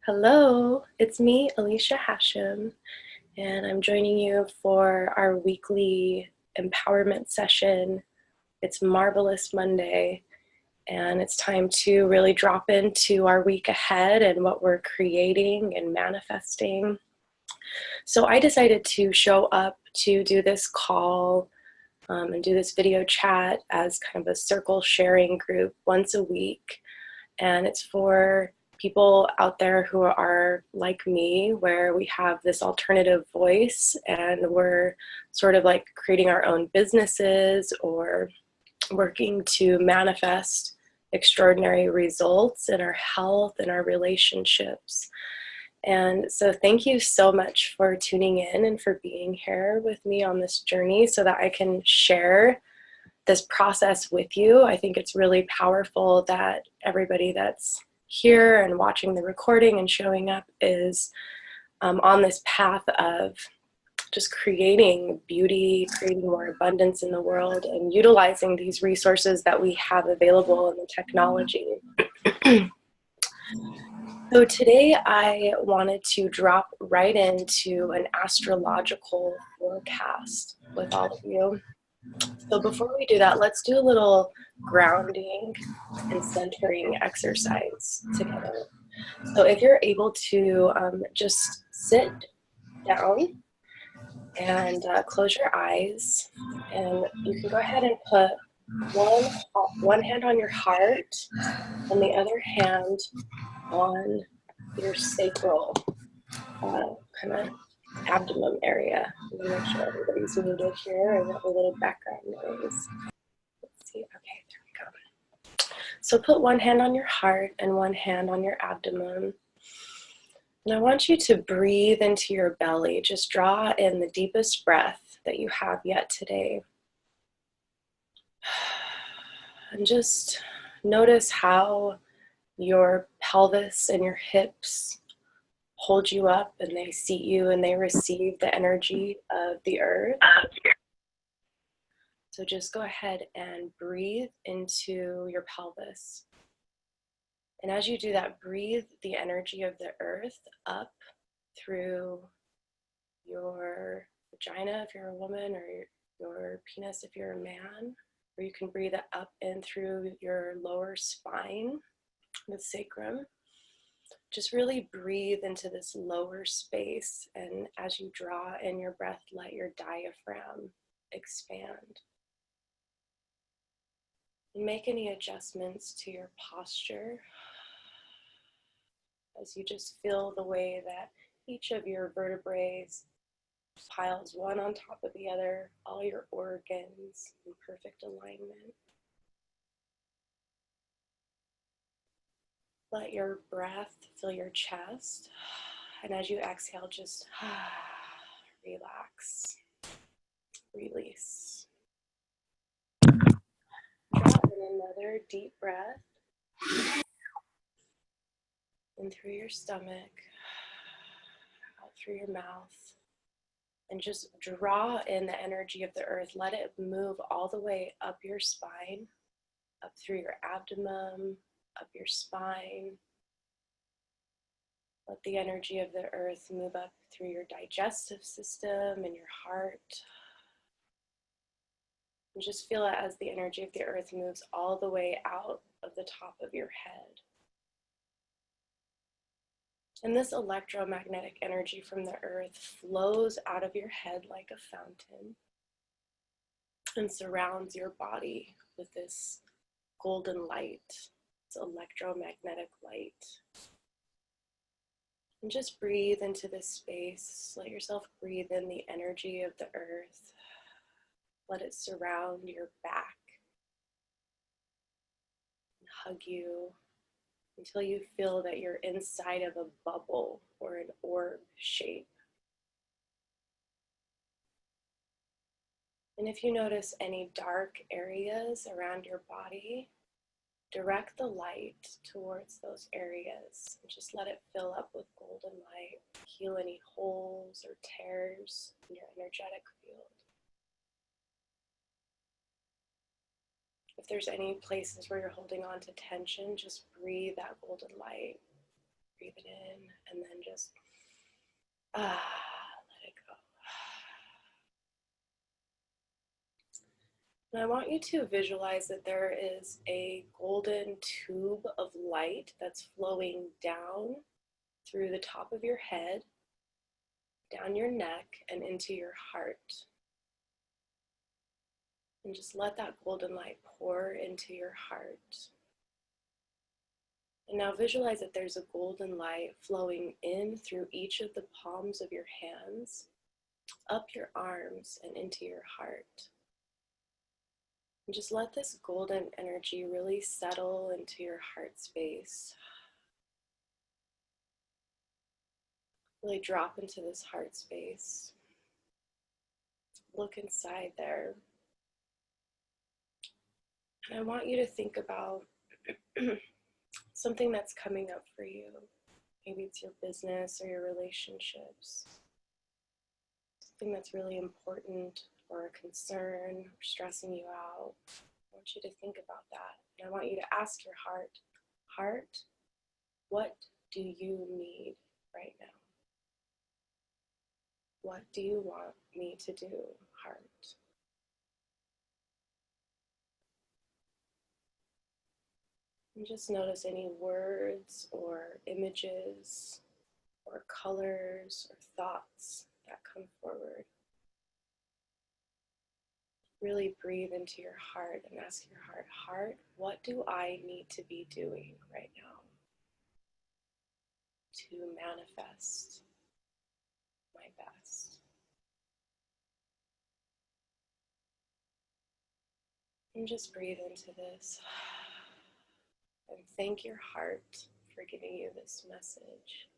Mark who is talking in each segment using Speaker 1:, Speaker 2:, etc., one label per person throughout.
Speaker 1: Hello, it's me, Alicia Hashem, and I'm joining you for our weekly empowerment session. It's Marvelous Monday, and it's time to really drop into our week ahead and what we're creating and manifesting. So I decided to show up to do this call and do this video chat as kind of a circle sharing group once a week. And it's for people out there who are like me, where we have this alternative voice and we're sort of like creating our own businesses or working to manifest extraordinary results in our health and our relationships. And so thank you so much for tuning in and for being here with me on this journey so that I can share this process with you. I think it's really powerful that everybody that's here and watching the recording and showing up is on this path of just creating beauty, creating more abundance in the world, and utilizing these resources that we have available in the technology. So today I wanted to drop right into an astrological forecast with all of you. So before we do that, let's do a little grounding and centering exercise together. So if you're able to just sit down and close your eyes, and you can go ahead and put one hand on your heart and the other hand on your sacral kind of abdomen area. I'm going to make sure everybody's muted here and have a little background noise. Let's see. Okay, there we go. So put one hand on your heart and one hand on your abdomen. And I want you to breathe into your belly. Just draw in the deepest breath that you have yet today. And just notice how your pelvis and your hips hold you up, and they seat you, and they receive the energy of the earth. So just go ahead and breathe into your pelvis. And as you do that, breathe the energy of the earth up through your vagina if you're a woman, or your penis if you're a man. Or you can breathe it up in through your lower spine, the sacrum. Just really breathe into this lower space, and as you draw in your breath, let your diaphragm expand. And make any adjustments to your posture as you just feel the way that each of your vertebrae piles one on top of the other, all your organs in perfect alignment. Let your breath fill your chest, and as you exhale, just relax, release. Draw in another deep breath in through your stomach, out through your mouth, and just draw in the energy of the earth. Let it move all the way up your spine, up through your abdomen, up your spine. Let the energy of the earth move up through your digestive system and your heart. And just feel it as the energy of the earth moves all the way out of the top of your head. And this electromagnetic energy from the earth flows out of your head like a fountain and surrounds your body with this golden light, this electromagnetic light. And just breathe into this space. Let yourself breathe in the energy of the earth. Let it surround your back and hug you until you feel that you're inside of a bubble or an orb shape. And if you notice any dark areas around your body, direct the light towards those areas and just let it fill up with golden light. Heal any holes or tears in your energetic field. If there's any places where you're holding on to tension, just breathe that golden light Breathe it in and then just let it go. And I want you to visualize that there is a golden tube of light that's flowing down through the top of your head, down your neck, and into your heart. And just let that golden light pour into your heart. And now visualize that there's a golden light flowing in through each of the palms of your hands, up your arms, and into your heart. And just let this golden energy really settle into your heart space. Really drop into this heart space. Look inside there. And I want you to think about something that's coming up for you. Maybe it's your business or your relationships. Something that's really important or a concern or stressing you out. I want you to think about that. And I want you to ask your heart, what do you need right now? What do you want me to do, heart? And just notice any words or images or colors or thoughts that come forward. Really breathe into your heart and ask your heart, what do I need to be doing right now to manifest my best? And just breathe into this. And thank your heart for giving you this message.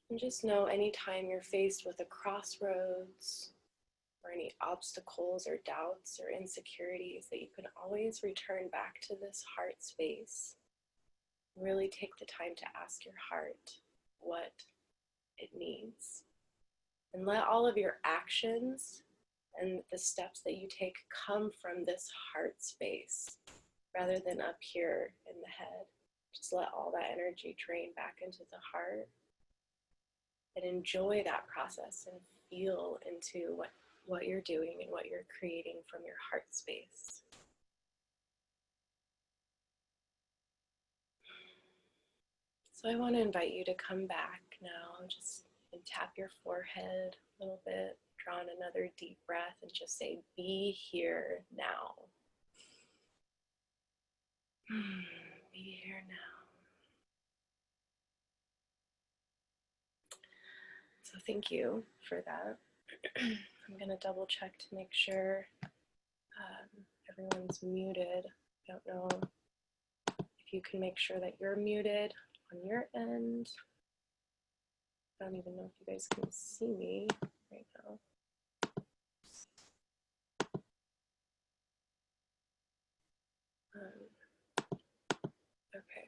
Speaker 1: And just know anytime you're faced with a crossroads or any obstacles or doubts or insecurities, that you can always return back to this heart space. Really take the time to ask your heart what it needs. And let all of your actions and the steps that you take come from this heart space, rather than up here in the head. Just let all that energy drain back into the heart and enjoy that process and feel into what you're doing and what you're creating from your heart space. So I want to invite you to come back now and tap your forehead a little bit, draw in another deep breath, and just say, be here now. Be here now. So thank you for that. I'm going to double check to make sure everyone's muted. I don't know if you can make sure that you're muted on your end. I don't even know if you guys can see me right now. Okay.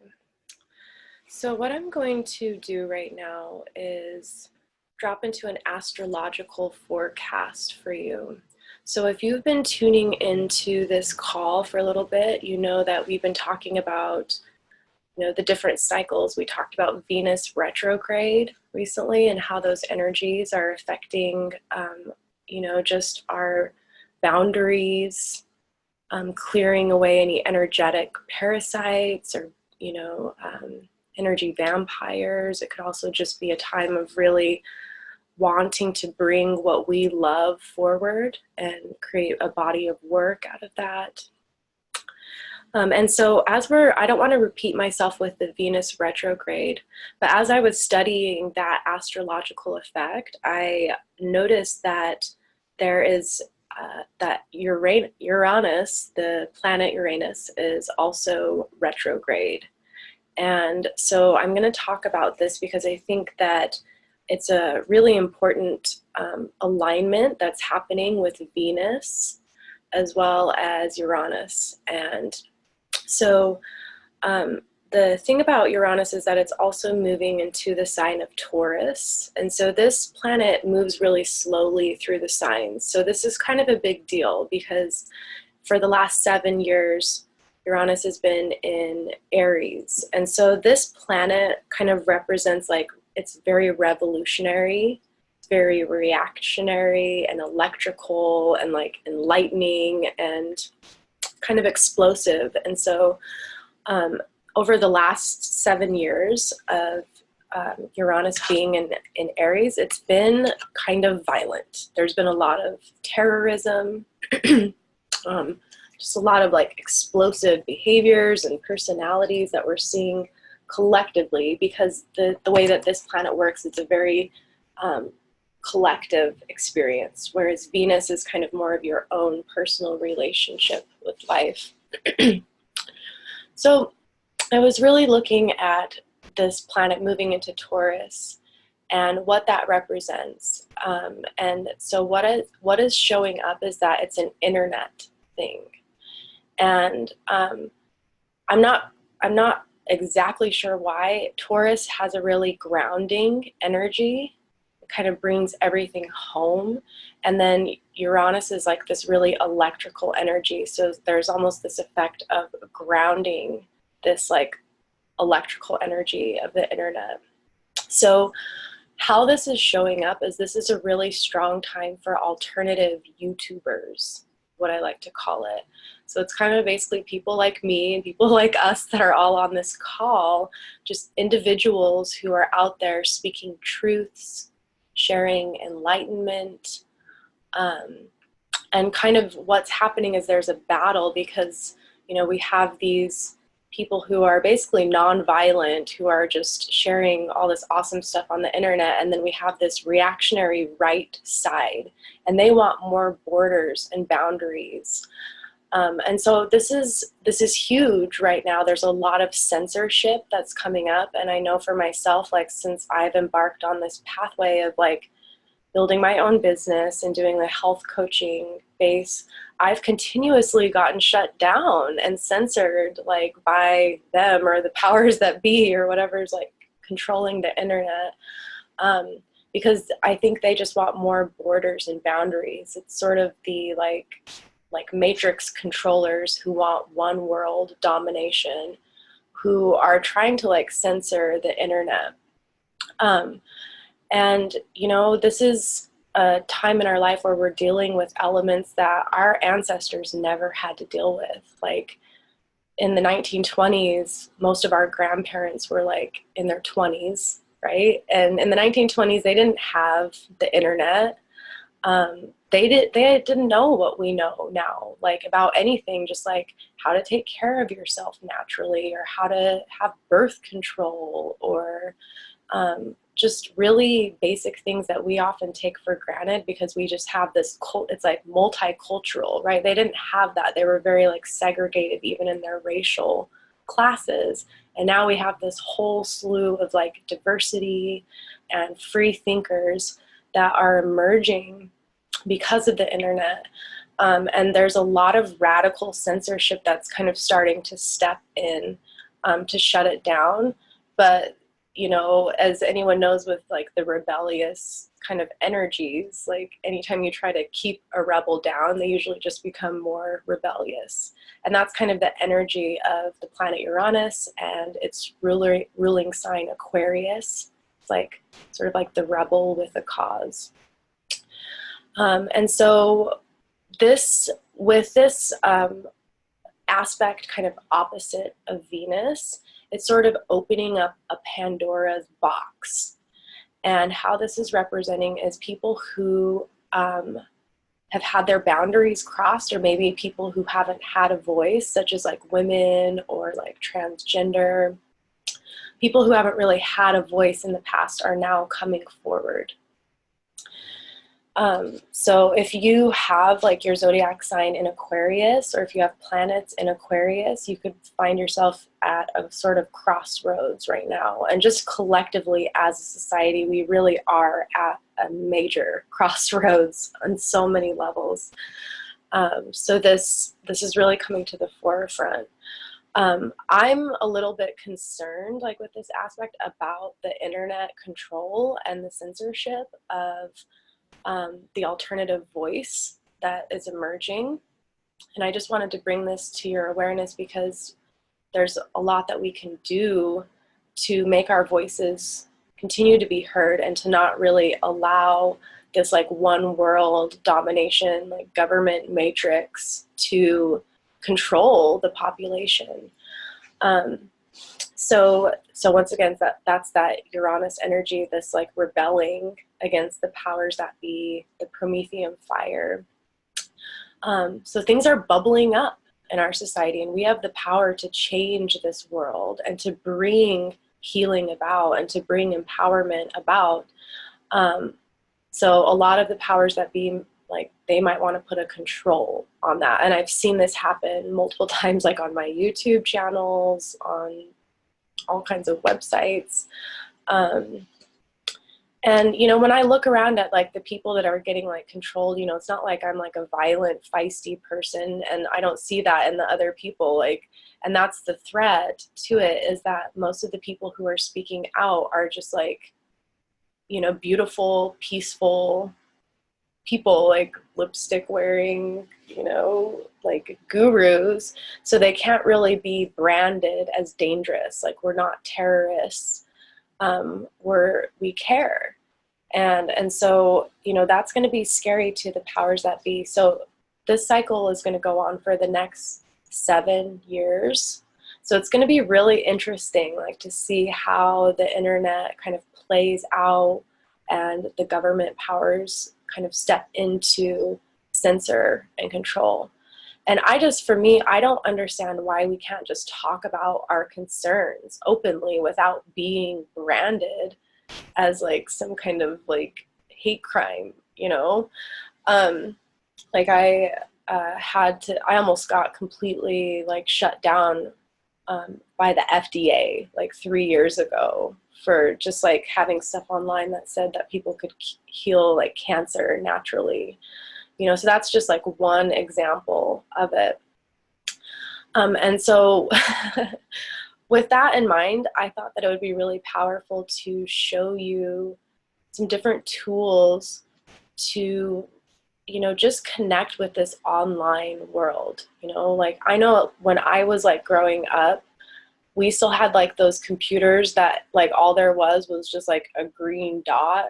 Speaker 1: So what I'm going to do right now is drop into an astrological forecast for you. So if you've been tuning into this call for a little bit, you know that we've been talking about, the different cycles. We talked about Venus retrograde recently and how those energies are affecting, just our boundaries, clearing away any energetic parasites or, energy vampires. It could also just be a time of really wanting to bring what we love forward and create a body of work out of that. And so I don't want to repeat myself with the Venus retrograde, but as I was studying that astrological effect, I noticed that there is that Uranus, the planet Uranus, is also retrograde. And so I'm going to talk about this because I think that it's a really important alignment that's happening with Venus as well as Uranus. And so the thing about Uranus is that it's also moving into the sign of Taurus. And so this planet moves really slowly through the signs. So this is kind of a big deal because for the last 7 years, Uranus has been in Aries. And so this planet kind of represents like, it's very revolutionary, it's very reactionary and electrical and like enlightening and kind of explosive. And so over the last 7 years of Uranus being in Aries, it's been kind of violent. There's been a lot of terrorism, just a lot of like explosive behaviors and personalities that we're seeing collectively, because the way that this planet works, it's a very collective experience, whereas Venus is kind of more of your own personal relationship with life. So I was really looking at this planet moving into Taurus and what that represents. And so what is showing up is that it's an internet thing. And I'm not exactly sure why. Taurus has a really grounding energy. It kind of brings everything home. And then Uranus is like this really electrical energy. So there's almost this effect of grounding this like electrical energy of the internet. So how this is showing up is this is a really strong time for alternative YouTubers, what I like to call it. So it's kind of basically people like me and people like us that are all on this call, just individuals who are out there speaking truths, sharing enlightenment, and kind of what's happening is there's a battle because, you know, we have these people who are basically non-violent, who are just sharing all this awesome stuff on the internet, and then we have this reactionary right side, and they want more borders and boundaries. And so this is huge right now. There's a lot of censorship that's coming up, and I know for myself, like since I've embarked on this pathway of like building my own business and doing the health coaching base, I've continuously gotten shut down and censored like by them or the powers that be or whatever's like controlling the internet, because I think they just want more borders and boundaries. It's sort of the like matrix controllers who want one world domination, who are trying to like censor the internet. And, you know, this is a time in our life where we're dealing with elements that our ancestors never had to deal with. Like in the 1920s, most of our grandparents were like in their 20s, right? And in the 1920s, they didn't have the internet. They didn't know what we know now, like about anything, just like how to take care of yourself naturally, or how to have birth control, or just really basic things that we often take for granted because we just have this it's like multicultural, right? They didn't have that. They were very like segregated even in their racial classes. And now we have this whole slew of like diversity and free thinkers that are emerging because of the internet. And there's a lot of radical censorship that's kind of starting to step in to shut it down. But you know, as anyone knows with like the rebellious kind of energies, like anytime you try to keep a rebel down, they usually just become more rebellious. And that's kind of the energy of the planet Uranus and its ruling sign Aquarius. It's like sort of like the rebel with a cause. And so with this aspect kind of opposite of Venus, it's sort of opening up a Pandora's box. And how this is representing is people who have had their boundaries crossed, or maybe people who haven't had a voice, such as like women or like transgender. People who haven't really had a voice in the past are now coming forward. So if you have like your zodiac sign in Aquarius, or if you have planets in Aquarius, you could find yourself at a sort of crossroads right now. And just collectively as a society, we really are at a major crossroads on so many levels. So this is really coming to the forefront. I'm a little bit concerned, like with this aspect about the internet control and the censorship of the alternative voice that is emerging. And I just wanted to bring this to your awareness because there's a lot that we can do to make our voices continue to be heard and to not really allow this like one world domination, like government matrix to control the population. So once again, that's that Uranus energy, this like rebelling against the powers that be, the Promethean fire. So things are bubbling up in our society, and we have the power to change this world and to bring healing about and to bring empowerment about. So a lot of the powers that be, like, they might want to put a control on that. And I've seen this happen multiple times, like on my YouTube channels, on all kinds of websites. And, you know, when I look around at like the people that are getting like controlled, you know, it's not like I'm like a violent, feisty person, and I don't see that in the other people. Like, and that's the threat to it, is that most of the people who are speaking out are just like, you know, beautiful, peaceful people, like lipstick wearing, you know, like gurus. So they can't really be branded as dangerous. Like, we're not terrorists. We care. And so, you know, that's going to be scary to the powers that be. So this cycle is going to go on for the next 7 years. So it's going to be really interesting, like, to see how the internet kind of plays out and the government powers kind of step into censor and control. And for me, I don't understand why we can't just talk about our concerns openly without being branded as like some kind of like hate crime, you know? Like I almost got completely like shut down by the FDA like 3 years ago for just like having stuff online that said that people could heal like cancer naturally. You know, so that's just like one example of it. And so with that in mind, I thought that it would be really powerful to show you some different tools to, you know, just connect with this online world. You know, like, I know when I was like growing up, we still had like those computers that like all there was just like a green dot,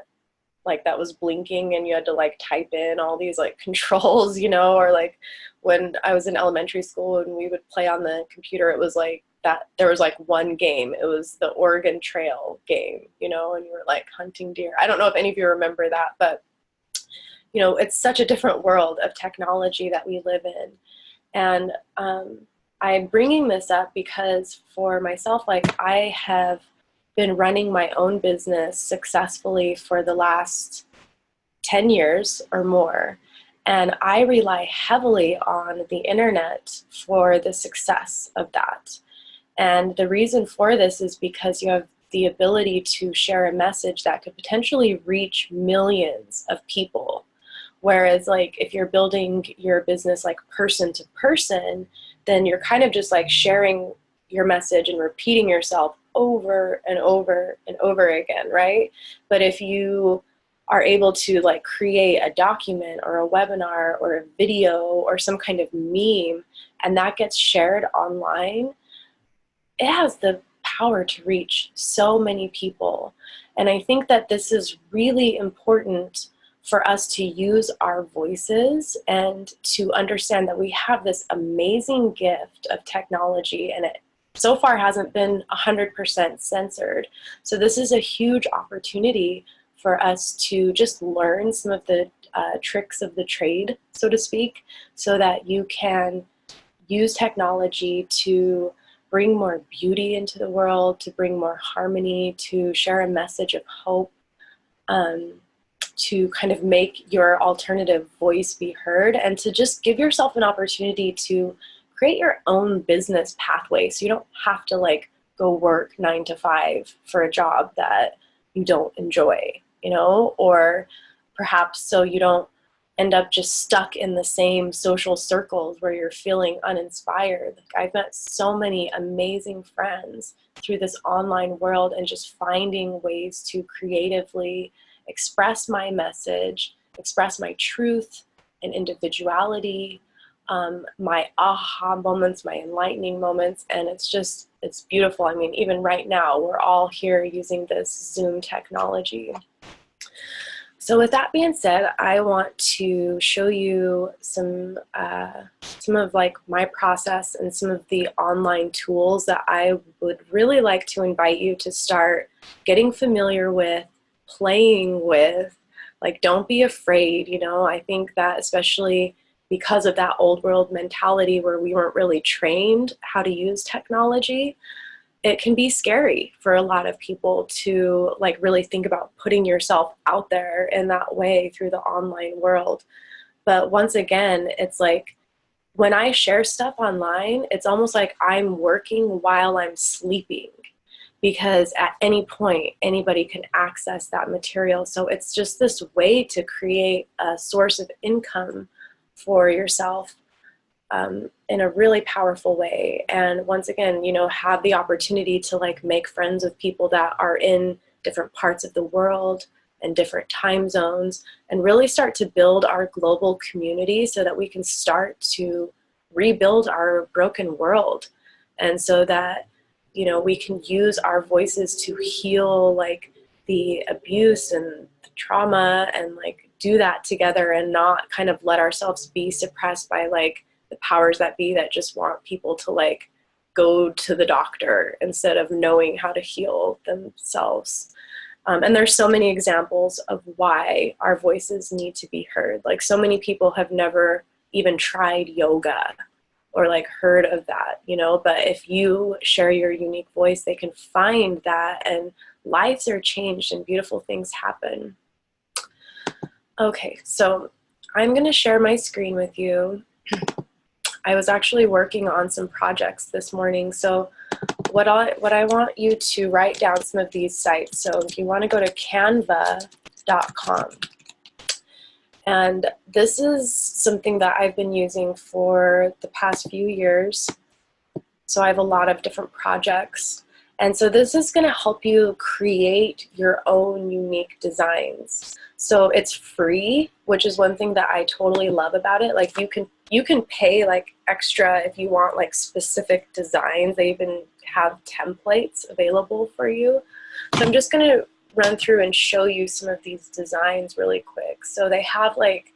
Speaker 1: like that was blinking, and you had to like type in all these like controls, you know. Or like when I was in elementary school and we would play on the computer, it was like that there was like one game. It was the Oregon Trail game, you know, and you were like hunting deer. I don't know if any of you remember that, but you know, it's such a different world of technology that we live in. And I'm bringing this up because for myself, like, I have been running my own business successfully for the last 10 years or more. And I rely heavily on the internet for the success of that. And the reason for this is because you have the ability to share a message that could potentially reach millions of people. Whereas like if you're building your business like person to person, then you're kind of just like sharing your message and repeating yourself over and over and over again, right? But if you are able to like create a document or a webinar or a video or some kind of meme, and that gets shared online, it has the power to reach so many people. And I think that this is really important for us to use our voices and to understand that we have this amazing gift of technology, and it so far hasn't been 100% censored. So this is a huge opportunity for us to just learn some of the tricks of the trade, so to speak, so that you can use technology to bring more beauty into the world, to bring more harmony, to share a message of hope, to kind of make your alternative voice be heard, and to just give yourself an opportunity to create your own business pathway. So you don't have to like go work 9 to 5 for a job that you don't enjoy, you know, or perhaps so you don't end up just stuck in the same social circles where you're feeling uninspired. Like, I've met so many amazing friends through this online world, and just finding ways to creatively express my message, express my truth and individuality, my aha moments, my enlightening moments, and it's beautiful. I mean, even right now, we're all here using this Zoom technology. So with that being said, I want to show you some of like my process and some of the online tools that I would really like to invite you to start getting familiar with, playing with. Like, don't be afraid, you know. I think that especially because of that old world mentality where we weren't really trained how to use technology, it can be scary for a lot of people to like really think about putting yourself out there in that way through the online world. But once again, it's like when I share stuff online, it's almost like I'm working while I'm sleeping, because at any point anybody can access that material. So it's just this way to create a source of income for yourself in a really powerful way. And once again, you know, have the opportunity to like make friends with people that are in different parts of the world and different time zones, and really start to build our global community so that we can start to rebuild our broken world. And so that, you know, we can use our voices to heal like the abuse and the trauma, and like do that together, and not kind of let ourselves be suppressed by like the powers that be that just want people to like go to the doctor instead of knowing how to heal themselves. And there's so many examples of why our voices need to be heard. Like, so many people have never even tried yoga or like heard of that, you know, but if you share your unique voice, they can find that, and lives are changed and beautiful things happen. Okay, so I'm going to share my screen with you. I was actually working on some projects this morning, so what I want you to write down some of these sites. So if you want to go to canva.com, and this is something that I've been using for the past few years. So I have a lot of different projects, and so this is going to help you create your own unique designs. So it's free, which is one thing that I totally love about it. Like, you can pay like extra if you want like specific designs. They even have templates available for you. So I'm just going to run through and show you some of these designs really quick. So they have like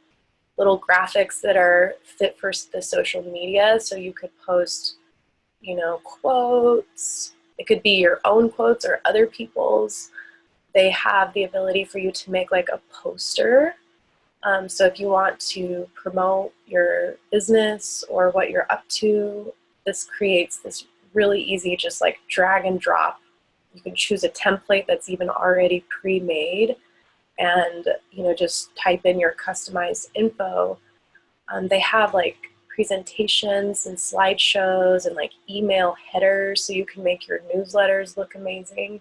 Speaker 1: little graphics that are fit for the social media. So you could post, you know, quotes. It could be your own quotes or other people's. They have the ability for you to make like a poster. So if you want to promote your business or what you're up to, this creates this really easy, just like drag and drop. You can choose a template that's even already pre-made, and, you know, just type in your customized info. They have like presentations and slideshows and like email headers, so you can make your newsletters look amazing.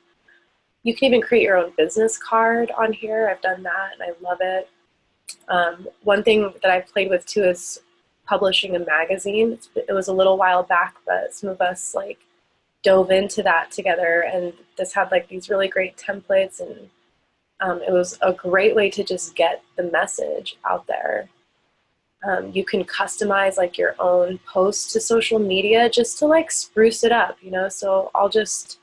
Speaker 1: You can even create your own business card on here. I've done that and I love it. One thing that I've played with too is publishing a magazine. It was a little while back, but some of us like dove into that together, and this had like these really great templates, and it was a great way to just get the message out there. You can customize like your own posts to social media just to like spruce it up, you know. So I'll just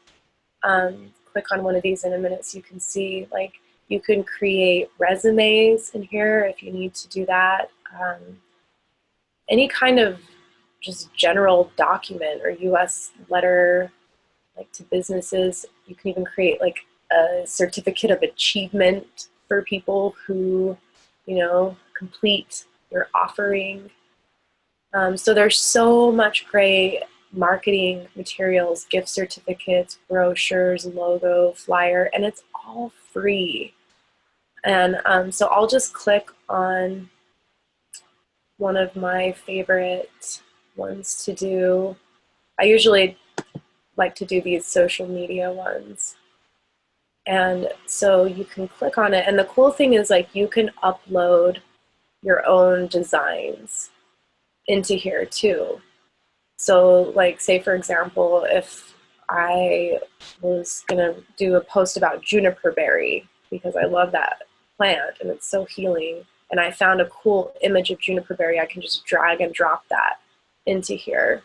Speaker 1: click on one of these in a minute so you can see, like, you can create resumes in here if you need to do that. Any kind of just general document or US letter, like to businesses. You can even create like a certificate of achievement for people who, you know, complete your offering. So there's so much great marketing materials, gift certificates, brochures, logo, flyer, and it's all free. And so I'll just click on one of my favorite ones to do. I usually like to do these social media ones. And so you can click on it, and the cool thing is like you can upload your own designs into here too. So like, say for example, if I was gonna do a post about juniper berry, because I love that plant and it's so healing, and I found a cool image of juniper berry, I can just drag and drop that into here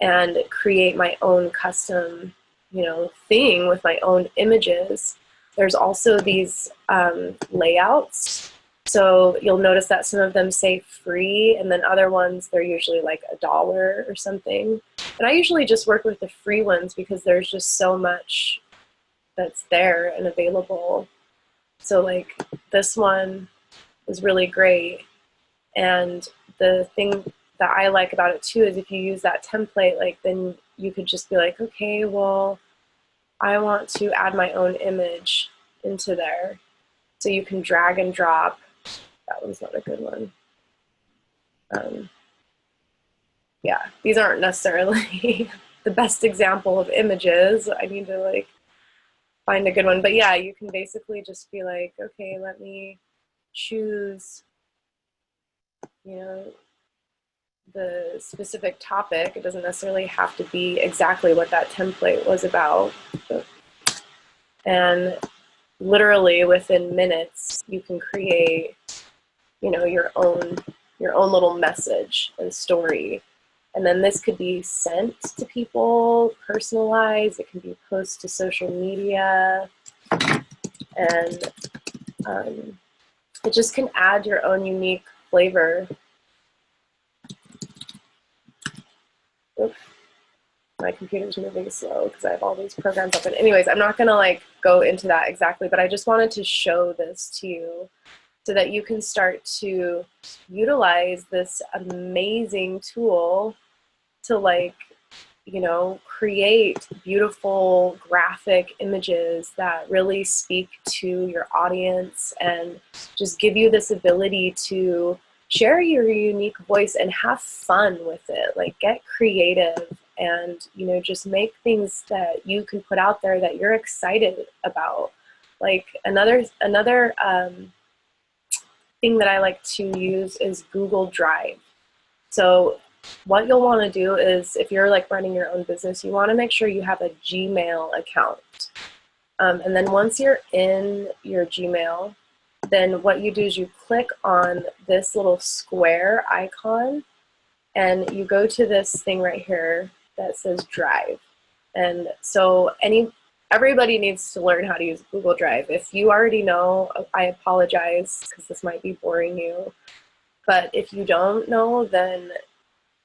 Speaker 1: and create my own custom, you know, thing with my own images. There's also these layouts. So you'll notice that some of them say free, and then other ones, they're usually like $1 or something. And I usually just work with the free ones because there's just so much that's there and available. So like this one is really great. And the thing that I like about it too is if you use that template, like then you could just be like, okay, well, I want to add my own image into there. So you can drag and drop. That one's not a good one. Yeah, these aren't necessarily the best example of images. I need to like find a good one. But yeah, you can basically just be like, okay, let me choose, you know, the specific topic. It doesn't necessarily have to be exactly what that template was about. And literally within minutes, you can create, you know, your own little message and story. And then this could be sent to people, personalized. It can be posted to social media. And it just can add your own unique flavor. Oops. My computer's moving slow because I have all these programs open. Anyways, I'm not gonna like go into that exactly, but I just wanted to show this to you so that you can start to utilize this amazing tool to like, you know, create beautiful graphic images that really speak to your audience and just give you this ability to share your unique voice and have fun with it. Like get creative and, you know, just make things that you can put out there that you're excited about. Like another thing that I like to use is Google Drive. So what you'll want to do is, if you're like running your own business, you want to make sure you have a Gmail account. And then once you're in your Gmail, then what you do is you click on this little square icon and you go to this thing right here that says Drive. And so everybody needs to learn how to use Google Drive. If you already know, I apologize because this might be boring you. But if you don't know, then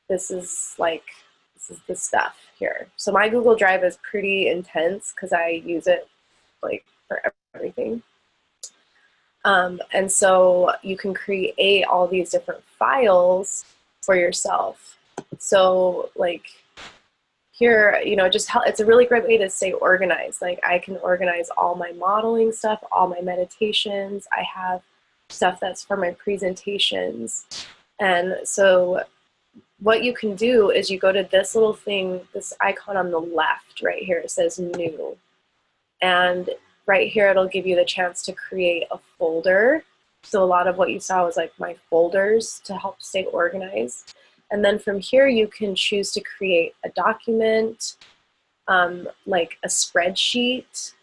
Speaker 1: this is the stuff here. So my Google Drive is pretty intense because I use it like for everything. And so you can create all these different files for yourself. So like here, you know, it's a really great way to stay organized. Like I can organize all my modeling stuff, all my meditations. I have stuff that's for my presentations. And so what you can do is you go to this little thing, this icon on the left right here, it says new. And right here it'll give you the chance to create a folder. So a lot of what you saw was like my folders to help stay organized. And then from here you can choose to create a document, like a spreadsheet.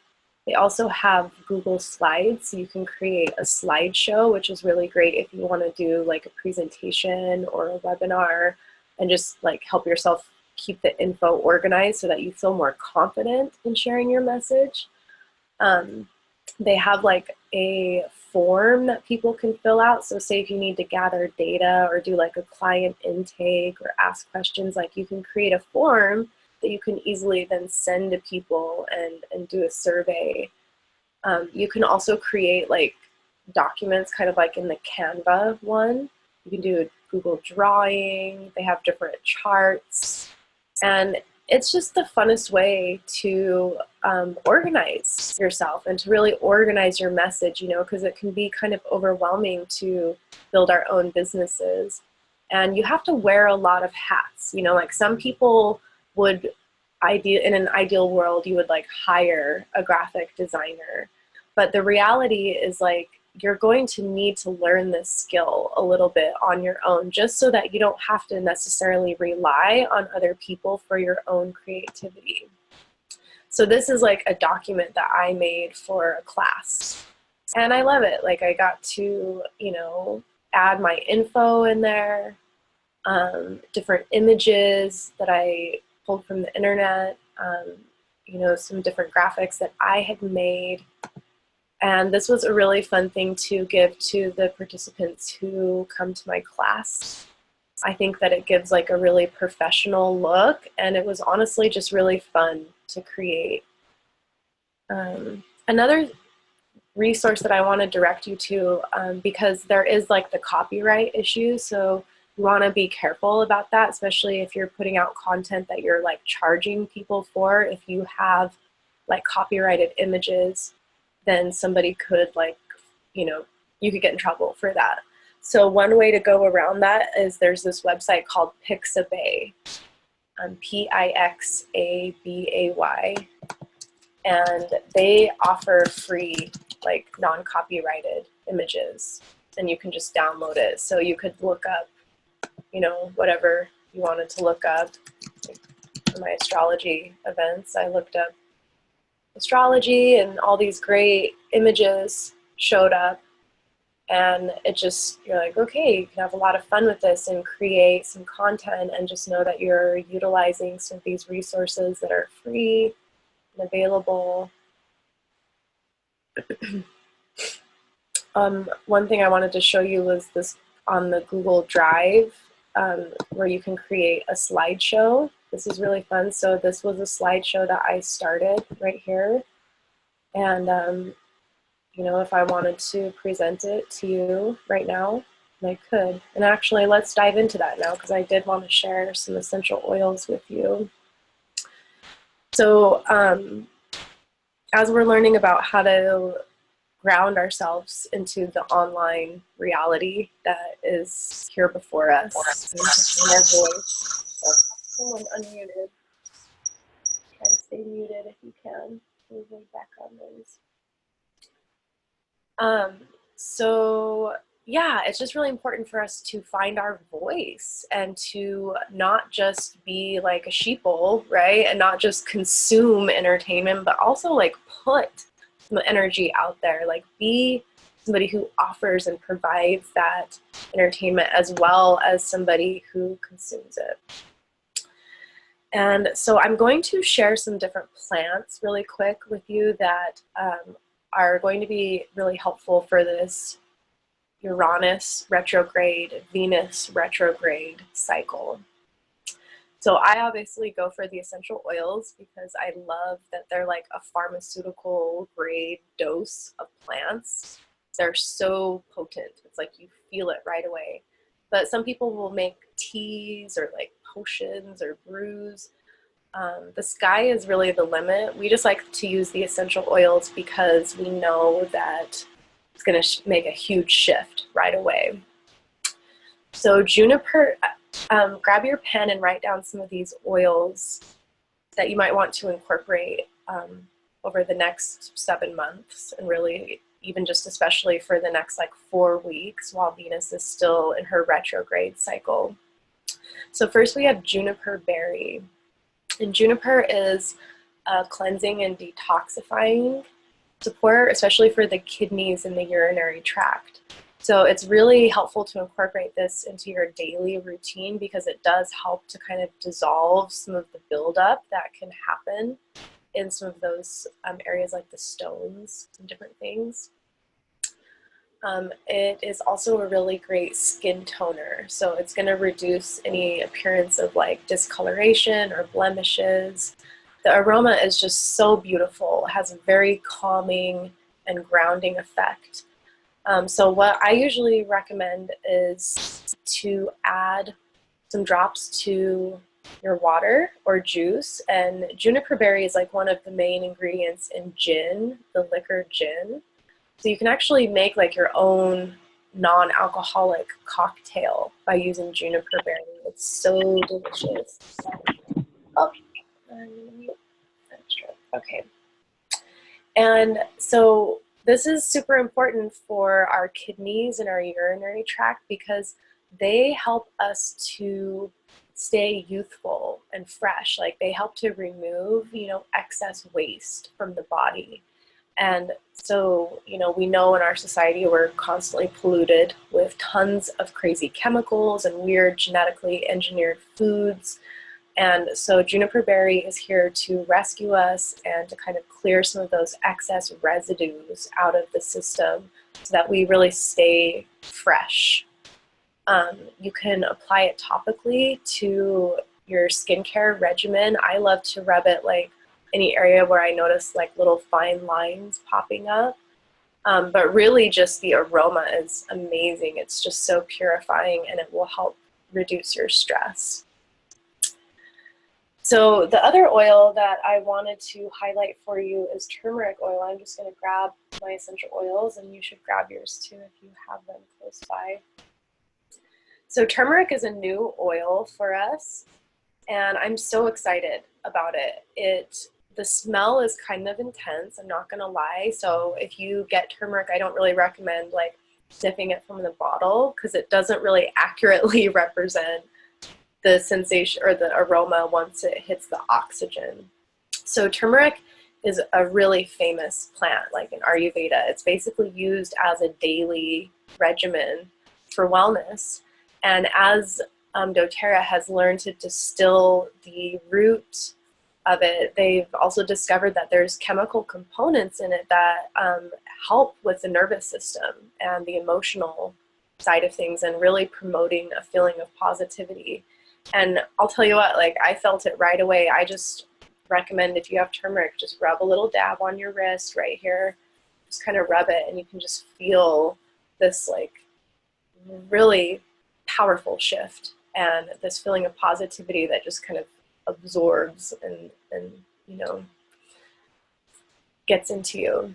Speaker 1: They also have Google Slides, so you can create a slideshow, which is really great if you want to do like a presentation or a webinar and just like help yourself keep the info organized so that you feel more confident in sharing your message. They have like a form that people can fill out. So say if you need to gather data or do like a client intake or ask questions, like you can create a form that you can easily then send to people and do a survey. You can also create like documents kind of like in the Canva one. You can do a Google Drawing. They have different charts. And it's just the funnest way to organize yourself and to really organize your message, you know, because it can be kind of overwhelming to build our own businesses. And you have to wear a lot of hats, you know, like some people would, in an ideal world, you would like hire a graphic designer. But the reality is like, you're going to need to learn this skill a little bit on your own, just so that you don't have to necessarily rely on other people for your own creativity. So this is like a document that I made for a class. And I love it. Like I got to, you know, add my info in there, different images that I pulled from the internet, you know, some different graphics that I had made. And this was a really fun thing to give to the participants who come to my class. I think that it gives like a really professional look, and it was honestly just really fun to create. Another resource that I want to direct you to, because there is like the copyright issue, so you want to be careful about that, especially if you're putting out content that you're like charging people for. If you have like copyrighted images, then somebody could like, you know, you could get in trouble for that. So one way to go around that is there's this website called Pixabay, Pixabay, and they offer free, like non-copyrighted images, and you can just download it. So you could look up, you know, whatever you wanted to look up. Like for my astrology events, I looked up astrology and all these great images showed up, and it just, you're like, okay, you can have a lot of fun with this and create some content, and just know that you're utilizing some of these resources that are free and available. One thing I wanted to show you was this on the Google Drive, where you can create a slideshow. This is really fun. So this was a slideshow that I started right here. And, you know, if I wanted to present it to you right now, I could. And actually, let's dive into that now, because I did want to share some essential oils with you. So as we're learning about how to ground ourselves into the online reality that is here before us, our voice. Oh, someone unmuted. Try to stay muted if you can. Avoid background noise. So yeah, it's just really important for us to find our voice and to not just be like a sheeple, right? And not just consume entertainment, but also like put some energy out there, like be somebody who offers and provides that entertainment as well as somebody who consumes it. And so I'm going to share some different plants really quick with you that are going to be really helpful for this Uranus retrograde, Venus retrograde cycle. So I obviously go for the essential oils because I love that they're like a pharmaceutical grade dose of plants. They're so potent. It's like you feel it right away. But some people will make teas or like potions or brews. The sky is really the limit. We just like to use the essential oils because we know that it's going to make a huge shift right away. So juniper, grab your pen and write down some of these oils that you might want to incorporate over the next 7 months, and really even just especially for the next like 4 weeks while Venus is still in her retrograde cycle. So first we have juniper berry. And juniper is cleansing and detoxifying support, especially for the kidneys and the urinary tract. So it's really helpful to incorporate this into your daily routine because it does help to kind of dissolve some of the buildup that can happen in some of those areas like the stones and different things. It is also a really great skin toner. So it's going to reduce any appearance of like discoloration or blemishes. The aroma is just so beautiful. It has a very calming and grounding effect. So what I usually recommend is to add some drops to your water or juice. And juniper berry is like one of the main ingredients in gin, the liquor gin. So you can actually make like your own non-alcoholic cocktail by using juniper berry. It's so delicious. Oh, okay. And so this is super important for our kidneys and our urinary tract because they help us to stay youthful and fresh. Like they help to remove, you know, excess waste from the body. And so, you know, we know in our society we're constantly polluted with tons of crazy chemicals and weird genetically engineered foods. And so juniper berry is here to rescue us and to kind of clear some of those excess residues out of the system so that we really stay fresh. You can apply it topically to your skincare regimen. I love to rub it like any area where I notice like little fine lines popping up. But really just the aroma is amazing. It's just so purifying and it will help reduce your stress. So the other oil that I wanted to highlight for you is turmeric oil. I'm just going to grab my essential oils, and you should grab yours too if you have them close by. So turmeric is a new oil for us, and I'm so excited about it. The smell is kind of intense, I'm not gonna lie. So if you get turmeric, I don't really recommend like sniffing it from the bottle because it doesn't really accurately represent the sensation or the aroma once it hits the oxygen. So turmeric is a really famous plant, like in Ayurveda. It's basically used as a daily regimen for wellness. And as doTERRA has learned to distill the root of it, they've also discovered that there's chemical components in it that help with the nervous system and the emotional side of things and really promoting a feeling of positivity. And I'll tell you what, like I felt it right away. I just recommend if you have turmeric, just rub a little dab on your wrist right here, just kind of rub it and you can just feel this like really powerful shift and this feeling of positivity that just kind of absorbs and you know gets into you.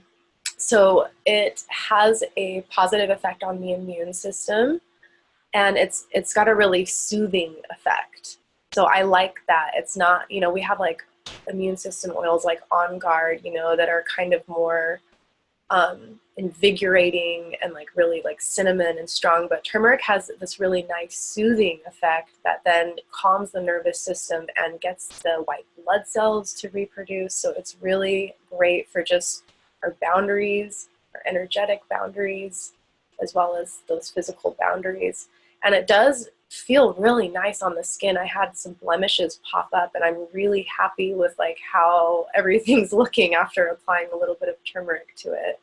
Speaker 1: So it has a positive effect on the immune system, and it's got a really soothing effect. So I like that. It's not, you know, we have like immune system oils like On Guard, you know, that are kind of more invigorating and like really like cinnamon and strong, but turmeric has this really nice soothing effect that then calms the nervous system and gets the white blood cells to reproduce. So it's really great for just our boundaries, our energetic boundaries, as well as those physical boundaries. And it does feel really nice on the skin. I had some blemishes pop up and I'm really happy with like how everything's looking after applying a little bit of turmeric to it.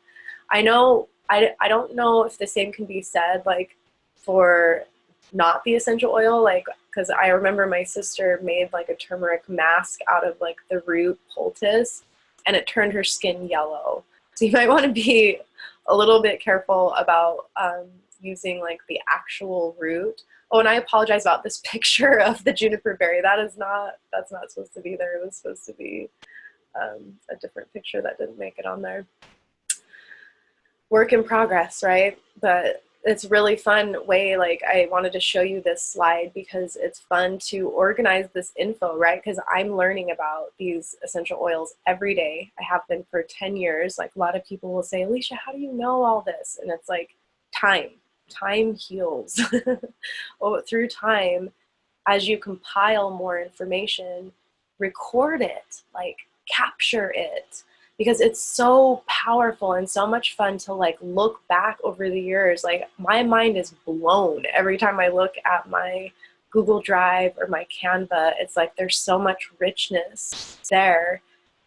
Speaker 1: I know, I don't know if the same can be said like for not the essential oil, like, because I remember my sister made like a turmeric mask out of like the root poultice and it turned her skin yellow. So you might want to be a little bit careful about using like the actual root. Oh, and I apologize about this picture of the juniper berry. That's not supposed to be there. It was supposed to be a different picture that didn't make it on there. Work in progress, right? But it's really fun way, like I wanted to show you this slide because it's fun to organize this info, right? Because I'm learning about these essential oils every day. I have been for 10 years. Like a lot of people will say, Alicia, how do you know all this? And it's like time heals. Oh, through time, as you compile more information, record it, like capture it, because it's so powerful and so much fun to like look back over the years. Like my mind is blown every time I look at my Google Drive or my Canva. It's like there's so much richness there.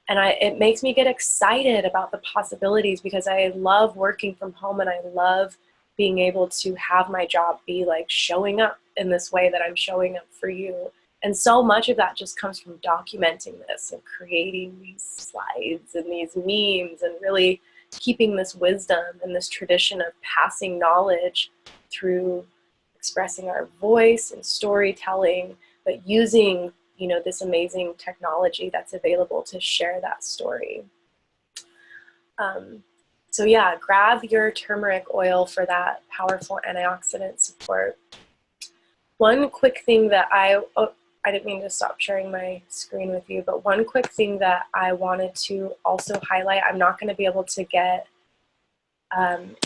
Speaker 1: And it makes me get excited about the possibilities because I love working from home and I love being able to have my job be like showing up in this way that I'm showing up for you. And so much of that just comes from documenting this and creating these slides and these memes and really keeping this wisdom and this tradition of passing knowledge through expressing our voice and storytelling, but using, you know, this amazing technology that's available to share that story. So yeah, grab your turmeric oil for that powerful antioxidant support. One quick thing that I didn't mean to stop sharing my screen with you, but one quick thing that I wanted to also highlight, I'm not going to be able to get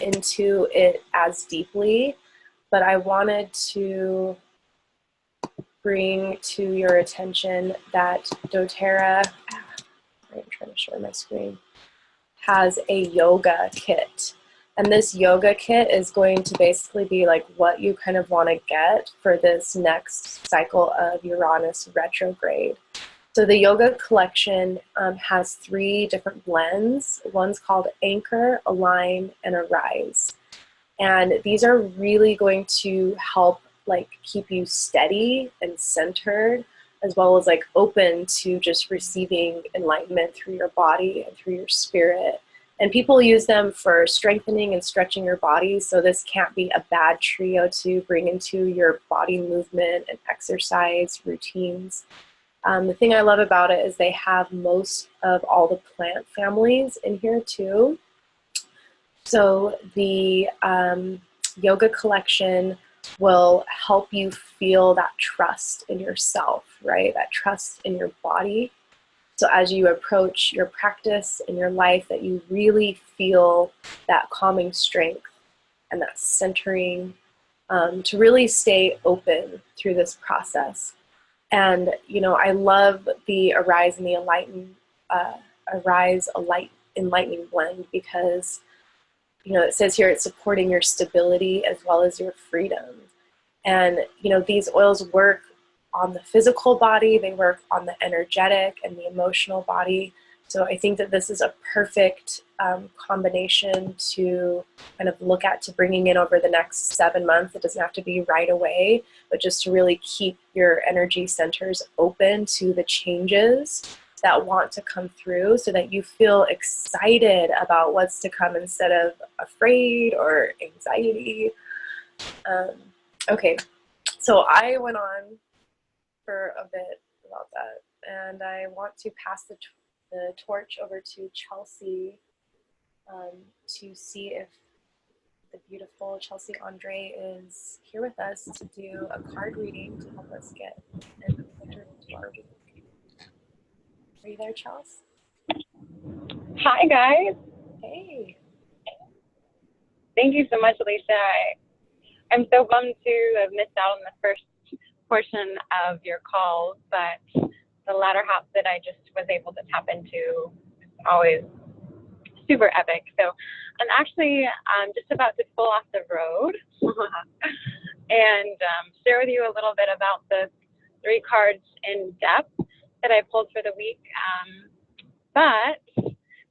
Speaker 1: into it as deeply, but I wanted to bring to your attention that doTERRA, I'm trying to share my screen, has a yoga kit. And this yoga kit is going to basically be like what you kind of want to get for this next cycle of Uranus retrograde. So the yoga collection has 3 different blends. One's called Anchor, Align, and Arise. And these are really going to help like keep you steady and centered, as well as like open to just receiving enlightenment through your body and through your spirit. And people use them for strengthening and stretching your body, so this can't be a bad trio to bring into your body movement and exercise routines. The thing I love about it is they have most of all the plant families in here too. So the yoga collection will help you feel that trust in yourself, right? That trust in your body. So as you approach your practice in your life, that you really feel that calming strength and that centering to really stay open through this process. And, you know, I love the Arise and the Enlightening blend because, you know, it says here it's supporting your stability as well as your freedom. And, you know, these oils work on the physical body, they work on the energetic and the emotional body. So I think that this is a perfect combination to kind of look at to bringing in over the next 7 months. It doesn't have to be right away, but just to really keep your energy centers open to the changes that want to come through so that you feel excited about what's to come instead of afraid or anxiety. Okay, so I went on for a bit about that, and I want to pass the torch over to Chelsea to see if the beautiful Chelsea Andre is here with us to do a card reading to help us get into our week. Are you there, Chelsea?
Speaker 2: Hi, guys.
Speaker 1: Hey.
Speaker 2: Thank you so much, Alicia. I'm so bummed to have missed out on the first portion of your call, but the latter half that I just was able to tap into is always super epic. So I'm actually just about to pull off the road and share with you a little bit about the 3 cards in depth that I pulled for the week. But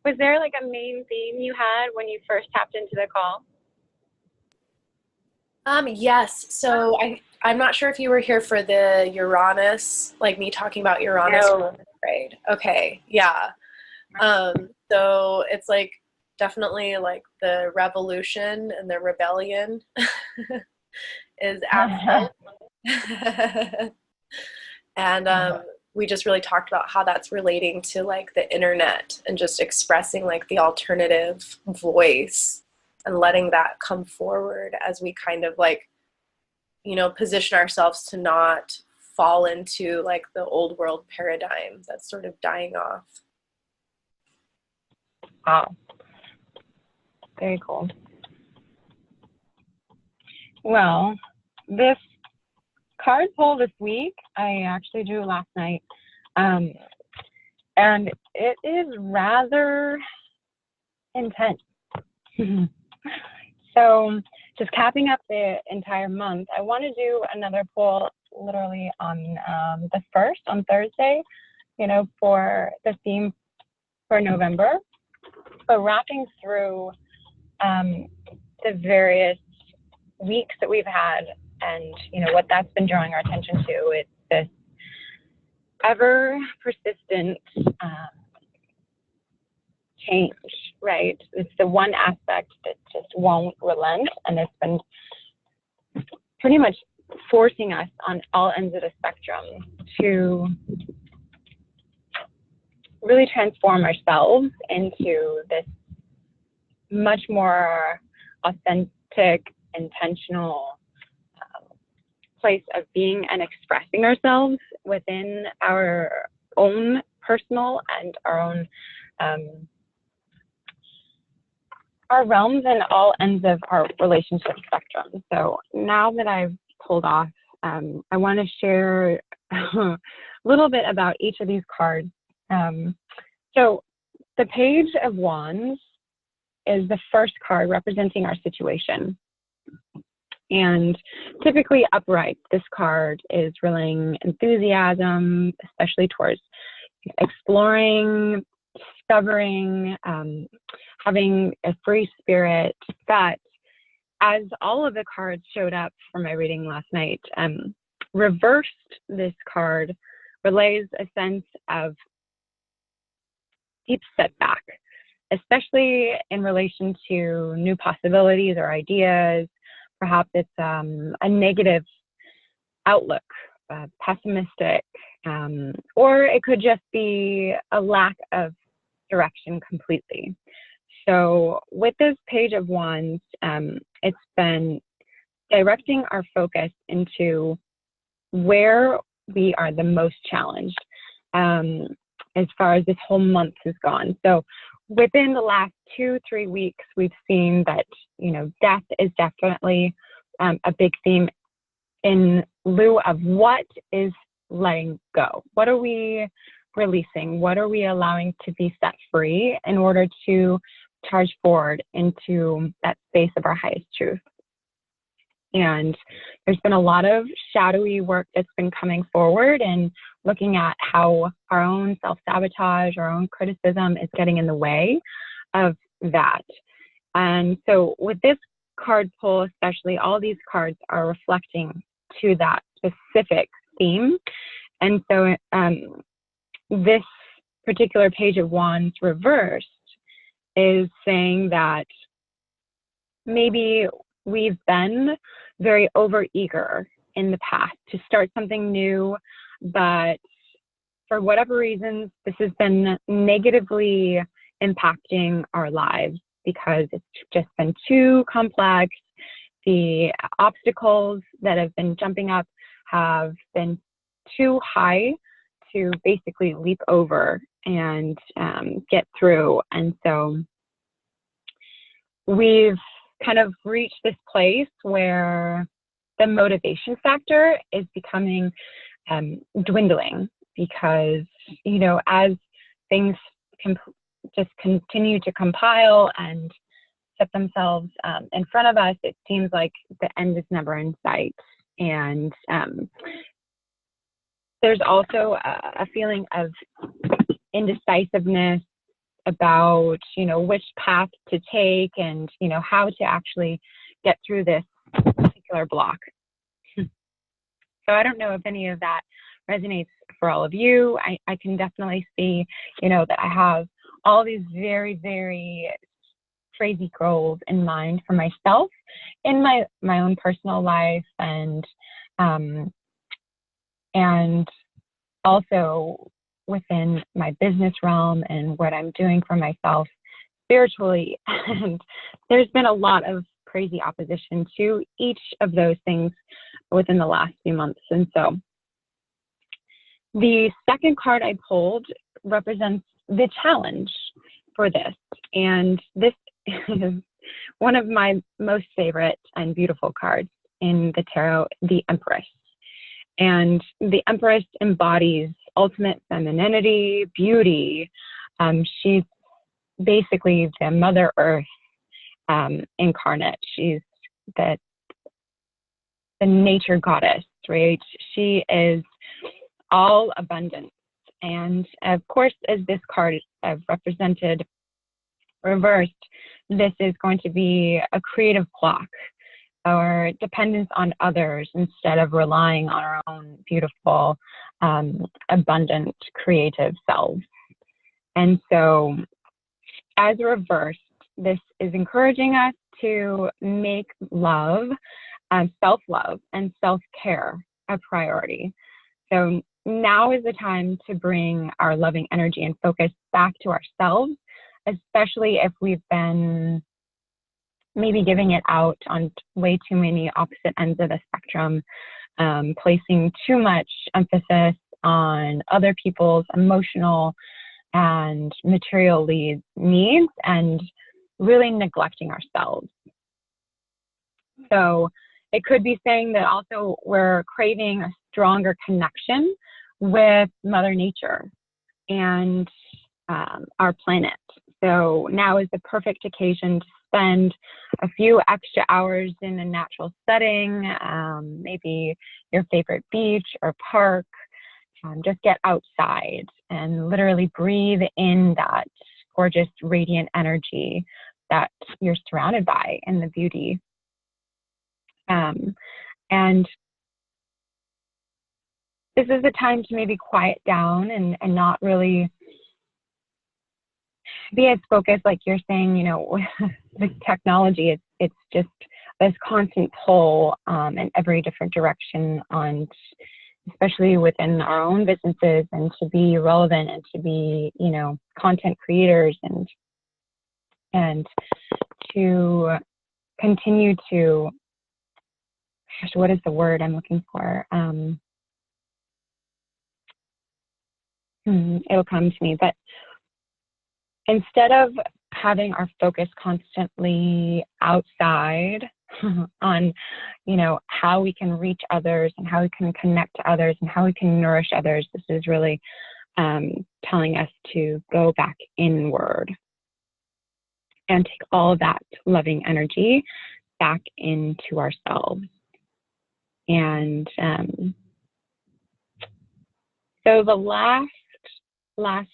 Speaker 2: was there like a main theme you had when you first tapped into the call?
Speaker 1: Yes. So I'm not sure if you were here for the Uranus, like me talking about Uranus retrograde. Okay. Yeah. So it's like definitely like the revolution and the rebellion is absent. And we just really talked about how that's relating to like the internet and just expressing like the alternative voice and letting that come forward as we kind of like, you know, position ourselves to not fall into like the old world paradigm that's sort of dying off.
Speaker 2: Wow. Very cool. Well, this card pull this week, I actually drew last night. And it is rather intense. So just capping up the entire month, I want to do another pull literally on the 1st, on Thursday, you know, for the theme for November. But wrapping through the various weeks that we've had and, you know, what that's been drawing our attention to, it's this ever persistent change, right? It's the one aspect that just won't relent, and it's been pretty much forcing us on all ends of the spectrum to really transform ourselves into this much more authentic, intentional place of being and expressing ourselves within our own personal and our own our realms and all ends of our relationship spectrum. So now that I've pulled off, I want to share a little bit about each of these cards. So the Page of Wands is the first card representing our situation. And typically upright, this card is relaying enthusiasm, especially towards exploring, discovering, having a free spirit. But as all of the cards showed up for my reading last night, reversed, this card relays a sense of deep setback, especially in relation to new possibilities or ideas. Perhaps it's a negative outlook, pessimistic, or it could just be a lack of direction completely. So with this Page of Wands, it's been directing our focus into where we are the most challenged as far as this whole month has gone. So within the last 2-3 weeks, we've seen that, death is definitely a big theme in lieu of what is letting go. What are we releasing? What are we allowing to be set free in order to charge forward into that space of our highest truth? And there's been a lot of shadowy work that's been coming forward and looking at how our own self-sabotage, our own criticism is getting in the way of that. And so with this card pull, especially, all these cards are reflecting to that specific theme. And so this particular Page of Wands reversed is saying that maybe we've been very overeager in the past to start something new, but for whatever reasons, this has been negatively impacting our lives because it's just been too complex. The obstacles that have been jumping up have been too high to basically leap over and get through. And so we've kind of reached this place where the motivation factor is becoming dwindling because, as things just continue to compile and set themselves in front of us, it seems like the end is never in sight. And there's also a feeling of indecisiveness about, which path to take and, how to actually get through this particular block. So I don't know if any of that resonates for all of you. I can definitely see, that I have all these very, very crazy goals in mind for myself in my own personal life, and also within my business realm and what I'm doing for myself spiritually. And there's been a lot of crazy opposition to each of those things within the last few months. And so the second card I pulled represents the challenge for this. And this is one of my most favorite and beautiful cards in the tarot, the Empress. And the Empress embodies ultimate femininity, beauty. She's basically the Mother Earth incarnate. She's the nature goddess, right? She is all abundance. And of course, as this card is represented reversed, this is going to be a creative block or dependence on others instead of relying on our own beautiful, abundant, creative selves. And so as reversed, this is encouraging us to make love, self-love, and self-care a priority. So now is the time to bring our loving energy and focus back to ourselves, especially if we've been maybe giving it out on way too many opposite ends of the spectrum, placing too much emphasis on other people's emotional and material needs and really neglecting ourselves. So it could be saying that also we're craving a stronger connection with Mother Nature. And our planet. So now is the perfect occasion to spend a few extra hours in a natural setting, maybe your favorite beach or park. Just get outside and literally breathe in that gorgeous, radiant energy that you're surrounded by and the beauty. And this is the time to maybe quiet down and not really be as focused, like you're saying, you know, the technology, it's just this constant pull in every different direction on, especially within our own businesses, and to be relevant and to be, you know, content creators and to continue to, gosh, what is the word I'm looking for? It'll come to me, but instead of having our focus constantly outside on, you know, how we can reach others and how we can connect to others and how we can nourish others, this is really telling us to go back inward and take all of that loving energy back into ourselves. And so the last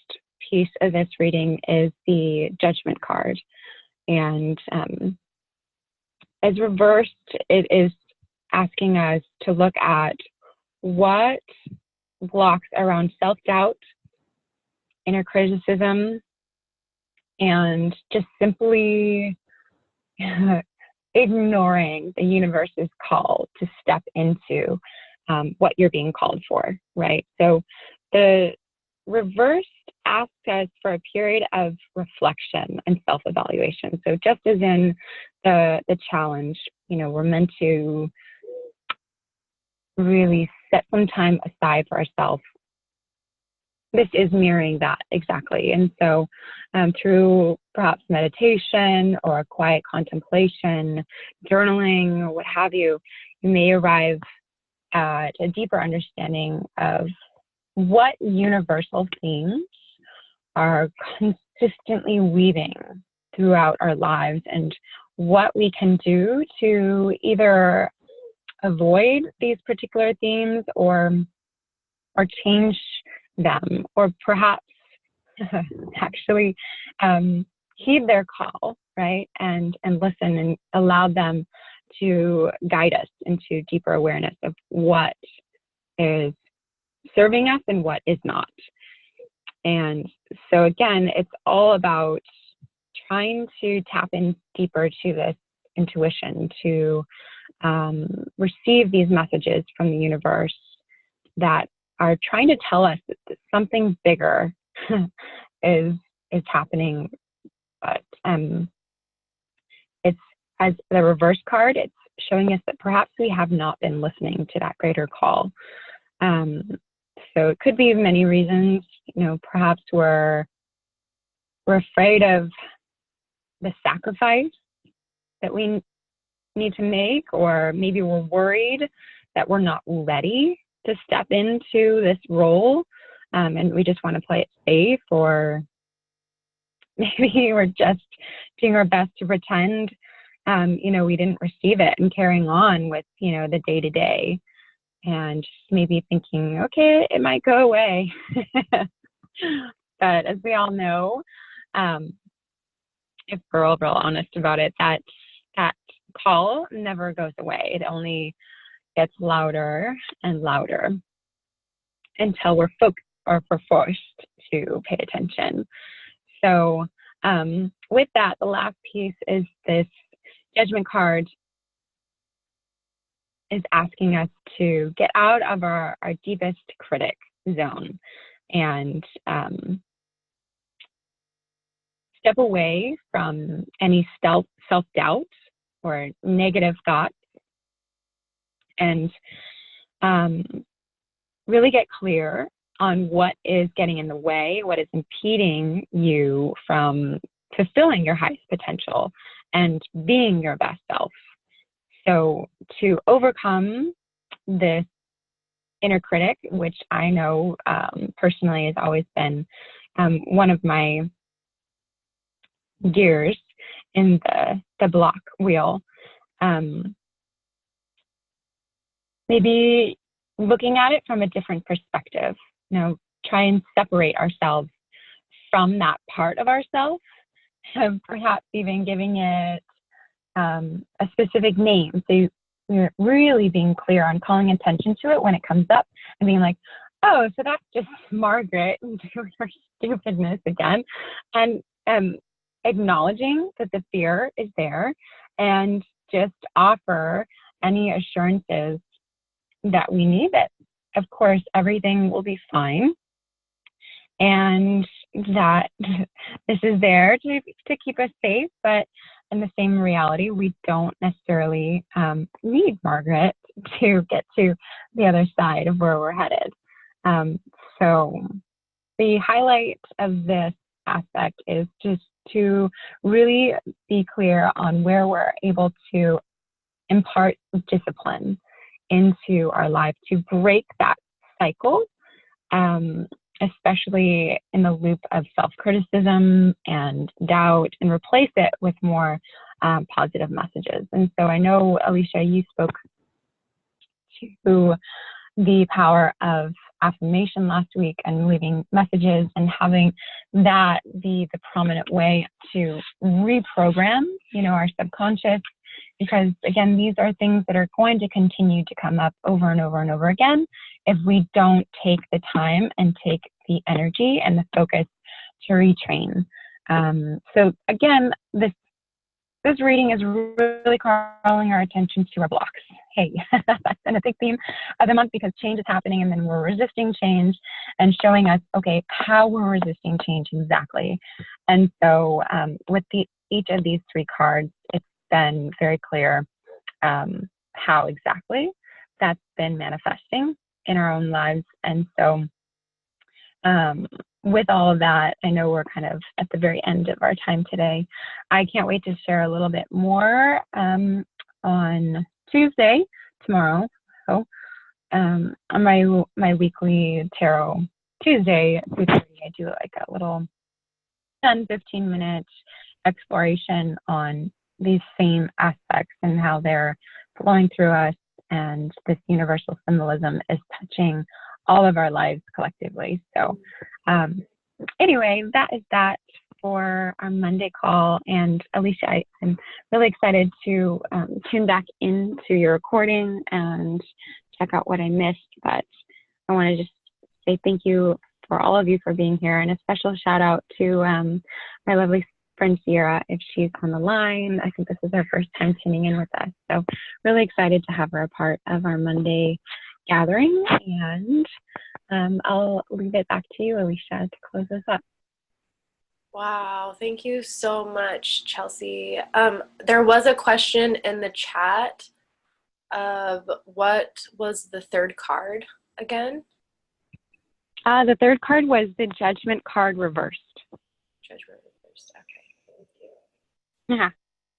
Speaker 2: piece of this reading is the Judgment card. And as reversed, it is asking us to look at what blocks around self-doubt, inner criticism, and just simply ignoring the universe's call to step into what you're being called for, right? So the reversed asks us for a period of reflection and self-evaluation. So just as in the challenge, you know, we're meant to really set some time aside for ourselves. This is mirroring that exactly. And so through perhaps meditation or quiet contemplation, journaling, or what have you, you may arrive at a deeper understanding of what universal themes are consistently weaving throughout our lives and what we can do to either avoid these particular themes or change them, or perhaps actually heed their call, right? And listen and allow them to guide us into deeper awareness of what is serving us and what is not. And so again, it's all about trying to tap in deeper to this intuition, to receive these messages from the universe that are trying to tell us that something bigger is happening. But it's, as the reverse card, it's showing us that perhaps we have not been listening to that greater call. So it could be many reasons. You know, perhaps we're afraid of the sacrifice that we need to make, or maybe we're worried that we're not ready to step into this role, and we just want to play it safe, or maybe we're just doing our best to pretend, you know, we didn't receive it and carrying on with, you know, the day-to-day, and maybe thinking, okay, it might go away. But as we all know, if we're real honest about it, that call never goes away. It only gets louder and louder until we're forced to pay attention. So with that, the last piece is this Judgment card is asking us to get out of our deepest critic zone and step away from any self-doubt or negative thoughts, and really get clear on what is getting in the way, what is impeding you from fulfilling your highest potential and being your best self. So to overcome this inner critic, which I know personally has always been one of my gears in the block wheel. Maybe looking at it from a different perspective, try and separate ourselves from that part of ourselves, perhaps even giving it a specific name. So we're really being clear on calling attention to it when it comes up and being like, oh, so that's just Margaret doing her stupidness again. And acknowledging that the fear is there and just offer any assurances that we need, that of course everything will be fine and that this is there to keep us safe, but in the same reality, we don't necessarily need Margaret to get to the other side of where we're headed. So the highlight of this aspect is just to really be clear on where we're able to impart discipline into our life to break that cycle, especially in the loop of self-criticism and doubt, and replace it with more positive messages. And so I know, Alicia, you spoke to the power of affirmation last week and leaving messages and having that be the prominent way to reprogram, our subconscious, because again, these are things that are going to continue to come up over and over and over again if we don't take the time and take the energy and the focus to retrain. So again, this reading is really calling our attention to our blocks. Hey, that's been a big theme of the month, because change is happening and then we're resisting change, and showing us, okay, how we're resisting change exactly. And so with each of these three cards, it's been very clear how exactly that's been manifesting in our own lives. And so with all of that, I know we're kind of at the very end of our time today. I can't wait to share a little bit more on Tuesday, tomorrow. So on my weekly tarot Tuesday at 2:30, I do like a little 10-15 minute exploration on these same aspects and how they're flowing through us, and this universal symbolism is touching all of our lives collectively. So anyway, that is that for our Monday call. And Alicia, I'm really excited to tune back into your recording and check out what I missed. But I want to just say thank you for all of you for being here, and a special shout out to my lovely friend Sierra, if she's on the line. I think this is her first time tuning in with us. So really excited to have her a part of our Monday gathering. And I'll leave it back to you, Alicia, to close this up.
Speaker 1: Wow, thank you so much, Chelsea. There was a question in the chat of what was the third card again?
Speaker 2: The third card was the Judgment card reversed.
Speaker 1: Judgment reversed, okay, thank you.
Speaker 2: Yeah.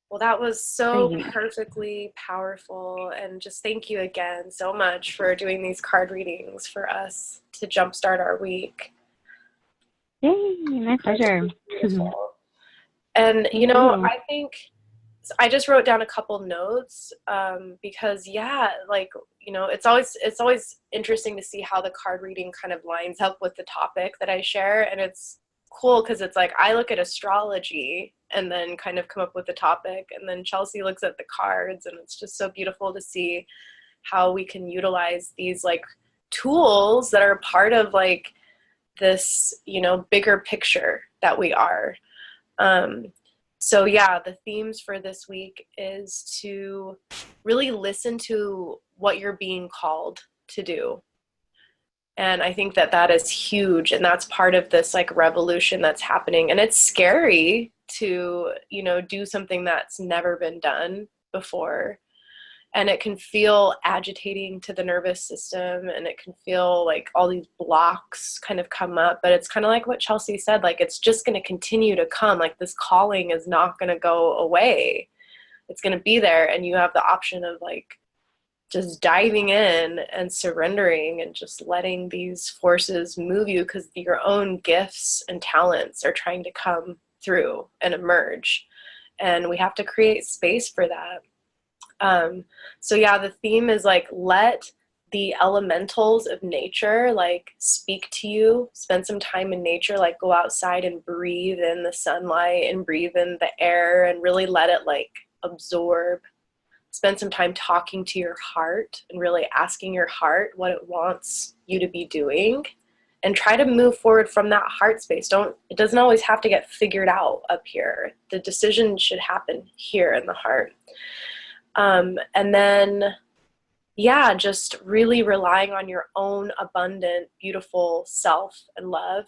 Speaker 1: Well, that was so perfectly powerful, and just thank you again so much for doing these card readings for us to jumpstart our week.
Speaker 2: Yay, my pleasure.
Speaker 1: And I think I just wrote down a couple notes because it's always interesting to see how the card reading kind of lines up with the topic that I share, and it's cool because it's like I look at astrology and then kind of come up with the topic, and then Chelsea looks at the cards, and it's just so beautiful to see how we can utilize these like tools that are part of like this bigger picture that we are. So yeah, the themes for this week is to really listen to what you're being called to do. And I think that is huge, and that's part of this like revolution that's happening. And it's scary to, do something that's never been done before. And it can feel agitating to the nervous system, and it can feel like all these blocks kind of come up. But it's kind of like what Chelsea said, like it's just going to continue to come. Like this calling is not going to go away. It's going to be there, and you have the option of like just diving in and surrendering and just letting these forces move you, because your own gifts and talents are trying to come through and emerge. And we have to create space for that. So yeah, the theme is like, let the elementals of nature like speak to you. Spend some time in nature, like go outside and breathe in the sunlight and breathe in the air and really let it like absorb. Spend some time talking to your heart and really asking your heart what it wants you to be doing, and try to move forward from that heart space. It doesn't always have to get figured out up here. The decision should happen here in the heart. And then, yeah, just really relying on your own abundant, beautiful self and love.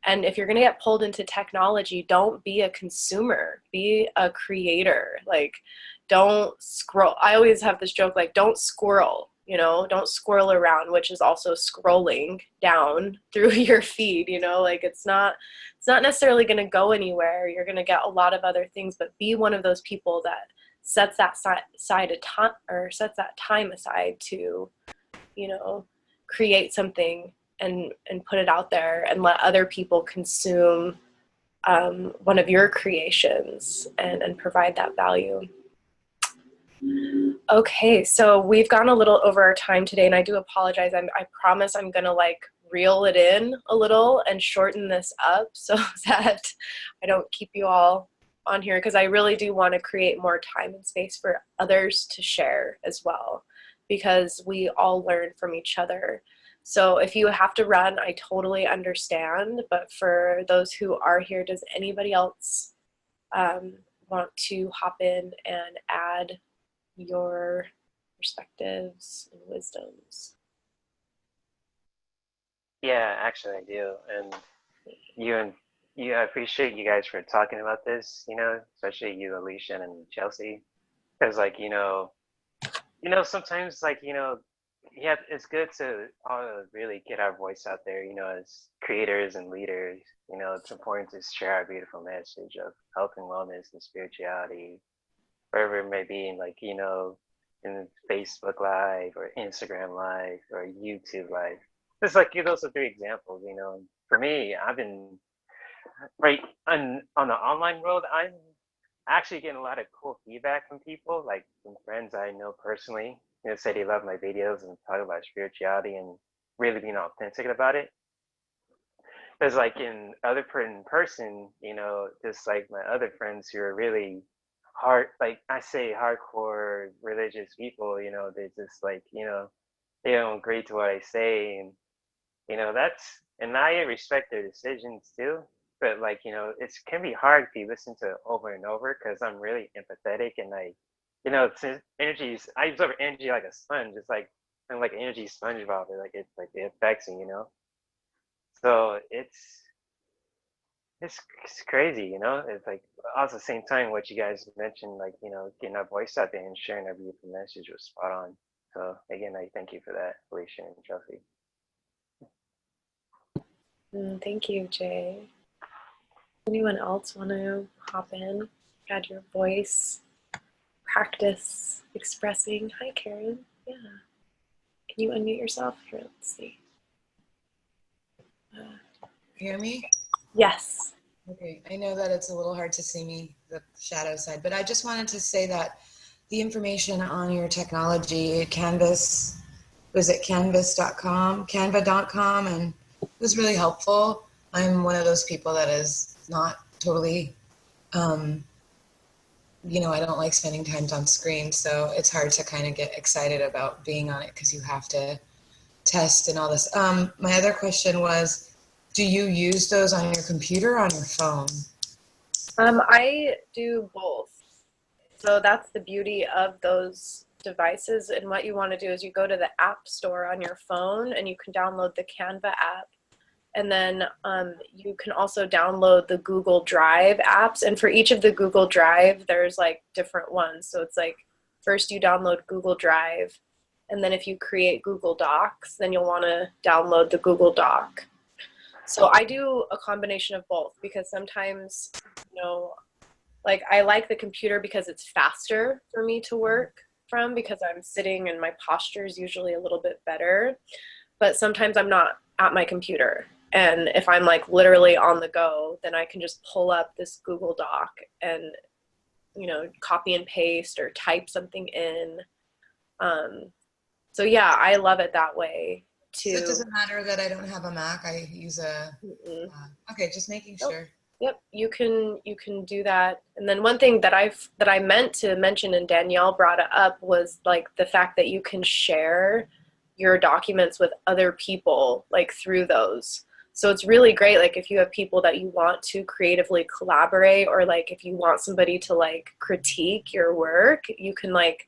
Speaker 1: And if you're going to get pulled into technology, don't be a consumer, be a creator. Like, don't scroll. I always have this joke, like, don't squirrel, don't squirrel around, which is also scrolling down through your feed, like it's not necessarily going to go anywhere. You're going to get a lot of other things, but be one of those people that sets that sets that time aside to, create something and put it out there and let other people consume one of your creations and provide that value. Okay, so we've gone a little over our time today, and I do apologize. I promise I'm gonna like reel it in a little and shorten this up so that I don't keep you all on here, because I really do want to create more time and space for others to share as well, because we all learn from each other. So if you have to run, I totally understand, but for those who are here, does anybody else want to hop in and add your perspectives and wisdoms?
Speaker 3: Yeah, actually I do. And I appreciate you guys for talking about this, especially you, Alicia, and Chelsea. Because sometimes yeah, it's good to really get our voice out there, as creators and leaders. It's important to share our beautiful message of health and wellness and spirituality, wherever it may be, in Facebook Live or Instagram Live or YouTube Live. It's like those are three examples. For me, I've been right on the online world. I'm actually getting a lot of cool feedback from people, like from friends I know personally. Say they love my videos and talk about spirituality and really being authentic about it. Because in person, just like my other friends who are really like I say hardcore religious people, they just they don't agree to what I say, and and I respect their decisions too. But it can be hard if you listen to it over and over, because I'm really empathetic, and I absorb energy like a sponge. It's like I'm like an energy sponge bobber. It affects me, So it's crazy, It's like also at the same time what you guys mentioned, getting our voice out there and sharing our beautiful message was spot on. So again, I thank you for that, Alicia and Chelsea.
Speaker 1: Thank you, Jay. Anyone else want to hop in, add your voice, practice expressing? Hi, Karen. Yeah. Can you unmute yourself? Here, let's see.
Speaker 4: Hear me?
Speaker 1: Yes.
Speaker 4: Okay, I know that it's a little hard to see me, the shadow side, but I just wanted to say that the information on your technology, Canvas, was it canvas.com, canva.com, and it was really helpful. I'm one of those people that is not totally, I don't like spending time on screen, so it's hard to kind of get excited about being on it because you have to test and all this. My other question was, do you use those on your computer or on your phone?
Speaker 1: I do both. So that's the beauty of those devices. And what you want to do is you go to the app store on your phone and you can download the Canva app. And then you can also download the Google Drive apps. And for each of the Google Drive, there's like different ones. So it's like, first you download Google Drive. And then if you create Google Docs, then you'll want to download the Google Doc. So I do a combination of both, because sometimes, I like the computer because it's faster for me to work. from because I'm sitting and my posture is usually a little bit better. But sometimes I'm not at my computer. And if I'm like literally on the go, then I can just pull up this Google Doc and, you know, copy and paste or type something in. So yeah, I love it that way too.
Speaker 4: So it doesn't matter that I don't have a Mac. I use a. Okay, just making sure.
Speaker 1: Yep, you can do that. And then one thing that I meant to mention and Danielle brought it up was like the fact that you can share your documents with other people like through those. So it's really great like if you have people that you want to creatively collaborate, or like if you want somebody to like critique your work, you can like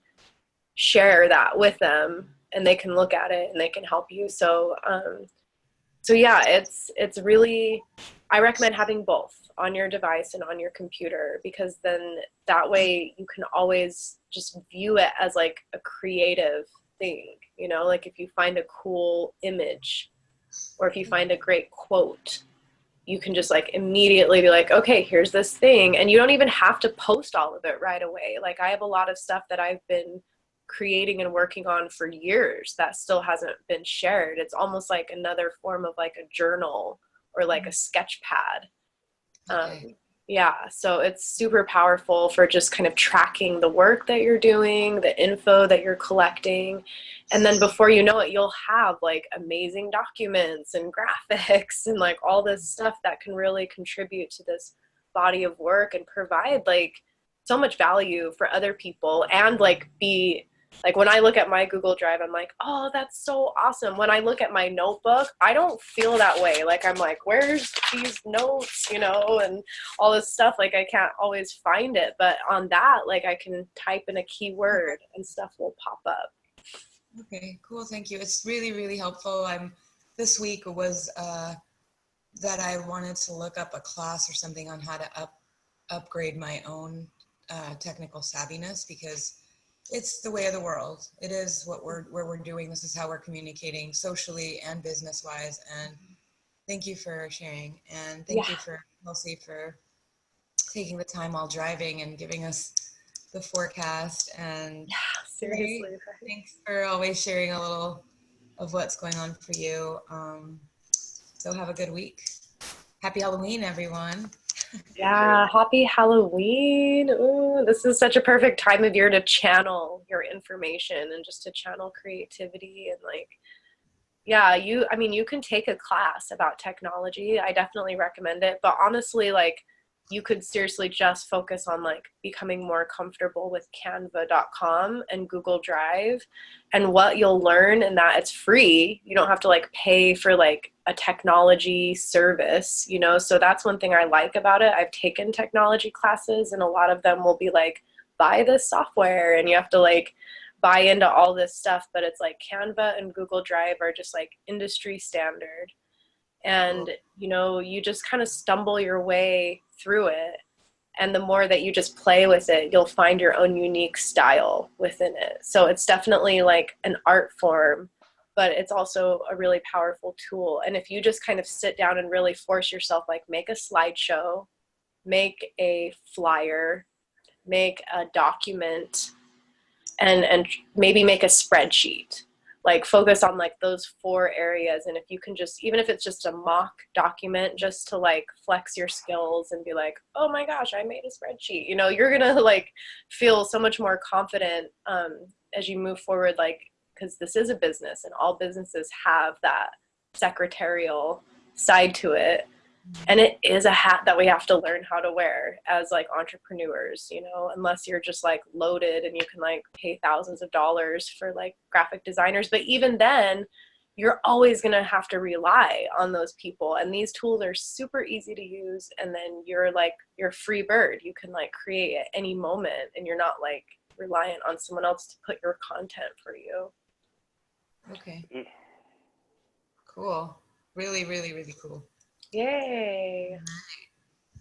Speaker 1: share that with them and they can look at it and they can help you. So yeah, it's really, I recommend having both on your device and on your computer, because then that way you can always just view it as like a creative thing, you know, like if you find a cool image or if you find a great quote, you can just like immediately be like, okay, here's this thing. And you don't even have to post all of it right away. Like I have a lot of stuff that I've been creating and working on for years that still hasn't been shared. It's almost like another form of like a journal or like a sketch pad. Yeah, so it's super powerful for just kind of tracking the work that you're doing, the info that you're collecting. And then before you know it, you'll have like amazing documents and graphics and like all this stuff that can really contribute to this body of work and provide like so much value for other people, and like be like, when I look at my Google Drive, I'm like, oh, that's so awesome. When I look at my notebook, I don't feel that way. Like, I'm like, where's these notes, you know, and all this stuff. Like, I can't always find it. But on that, like, I can type in a keyword and stuff will pop up.
Speaker 4: Okay, cool. Thank you. It's really, really helpful. This week was that I wanted to look up a class or something on how to upgrade my own technical savviness, because it's the way of the world. It is where we're doing. This is how we're communicating socially and business wise. And thank you for sharing. And thank you for Kelsey for taking the time while driving and giving us the forecast. And
Speaker 1: seriously,
Speaker 4: thanks for always sharing a little of what's going on for you. So have a good week. Happy Halloween, everyone.
Speaker 1: Yeah, happy Halloween. Ooh, this is such a perfect time of year to channel your information and just to channel creativity and like, yeah, you can take a class about technology. I definitely recommend it. But honestly, like you could seriously just focus on like becoming more comfortable with canva.com and Google Drive, and what you'll learn in that, it's free. You don't have to like pay for like a technology service, you know? So that's one thing I like about it. I've taken technology classes and a lot of them will be like, buy this software and you have to like buy into all this stuff, but it's like Canva and Google Drive are just like industry standard. And, you know, you just kind of stumble your way through it. And the more that you just play with it, you'll find your own unique style within it. So it's definitely like an art form, but it's also a really powerful tool. And if you just kind of sit down and really force yourself, like make a slideshow, make a flyer, make a document, and maybe make a spreadsheet. Like focus on like those 4 areas. And if you can just, even if it's just a mock document, just to like flex your skills and be like, oh my gosh, I made a spreadsheet, you know, you're going to like feel so much more confident as you move forward. Like, because this is a business and all businesses have that secretarial side to it. And it is a hat that we have to learn how to wear as like entrepreneurs, you know, unless you're just like loaded and you can like pay thousands of dollars for like graphic designers. But even then, you're always going to have to rely on those people. And these tools are super easy to use. And then you're a free bird. You can like create at any moment and you're not like reliant on someone else to put your content for you.
Speaker 4: Okay. Cool. Really, really, really cool.
Speaker 1: Yay.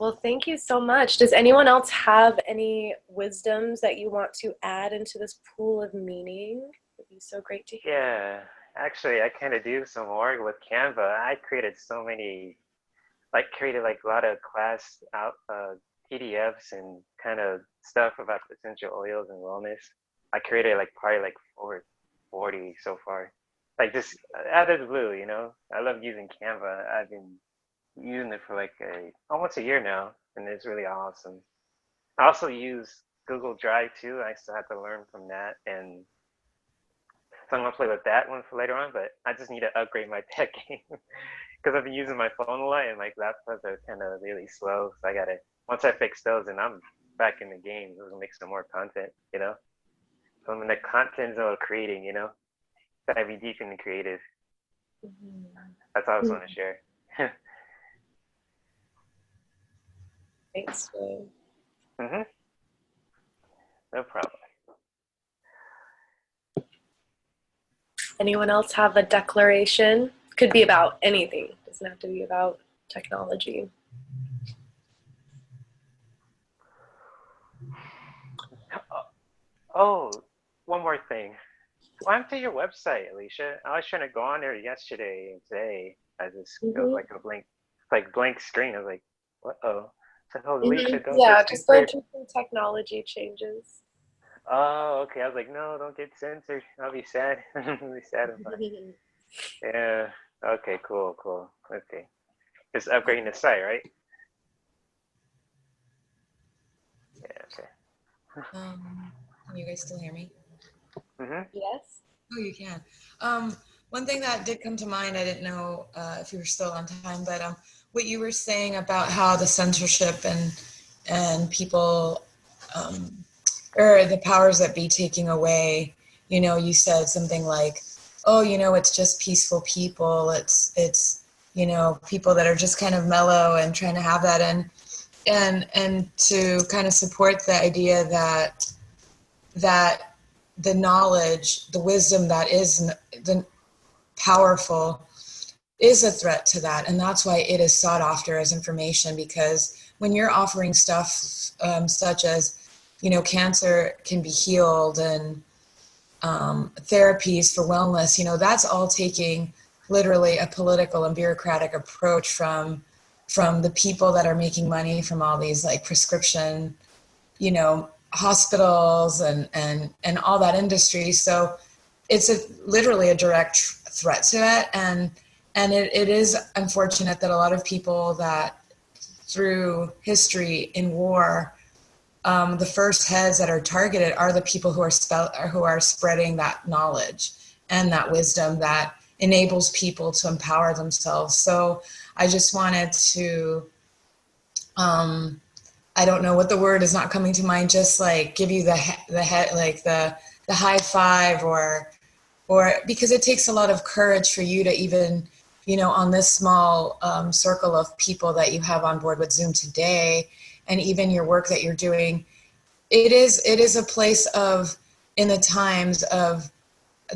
Speaker 1: Well, thank you so much. Does anyone else have any wisdoms that you want to add into this pool of meaning? It would be so great to hear.
Speaker 3: Yeah, actually, I kind of do some work with Canva. I created created like a lot of class out PDFs and kind of stuff about essential oils and wellness. I created like probably like over 40 so far. Like just out of the blue, you know. I love using Canva. I've been using it for like almost a year now, and it's really awesome. I also use Google Drive too. I still have to learn from that, and so I'm gonna play with that one for later on. But I just need to upgrade my tech game because I've been using my phone a lot, and my laptops are kind of really slow. So I gotta once I fix those, and I'm back in the game. We'll make some more content, you know. So I'm in the content zone of creating, you know. Diving deep into creative. That's all I just want to share.
Speaker 1: Thanks, Jay.
Speaker 3: No problem.
Speaker 1: Anyone else have a declaration? Could be about anything. Doesn't have to be about technology.
Speaker 3: Oh, one more thing. Why to your website, Alicia? I was trying to go on there yesterday and today. I just it was like a blank screen. I was like, what? Oh, so Alicia, don't
Speaker 1: Yeah,
Speaker 3: get
Speaker 1: just go
Speaker 3: censored.
Speaker 1: through some technology changes.
Speaker 3: Oh, okay. I was like, no, don't get censored. I'll be sad. I'll be sad. Yeah. Okay. Cool. Okay. Just upgrading the site, right? Yeah. Okay.
Speaker 4: Can you guys still hear me?
Speaker 1: Yes.
Speaker 4: Oh, you can. One thing that did come to mind, I didn't know if you were still on time, but what you were saying about how the censorship and people or the powers that be taking away, you know, you said something like, oh, you know, it's just peaceful people. It's you know, people that are just kind of mellow and trying to have that and to kind of support the idea that the knowledge, the wisdom that is the powerful is a threat to that. And that's why it is sought after as information, because when you're offering stuff such as, you know, cancer can be healed and therapies for wellness, you know, that's all taking literally a political and bureaucratic approach from the people that are making money from all these like prescription, you know, hospitals and all that industry. So it's literally a direct threat to it. And it is unfortunate that a lot of people that through history in war, the first heads that are targeted are the people who are spreading that knowledge and that wisdom that enables people to empower themselves. So I just wanted to, I don't know what the word is not coming to mind, just like give you the high five or because it takes a lot of courage for you to even, you know, on this small circle of people that you have on board with Zoom today, and even your work that you're doing, it is a place of, in the times of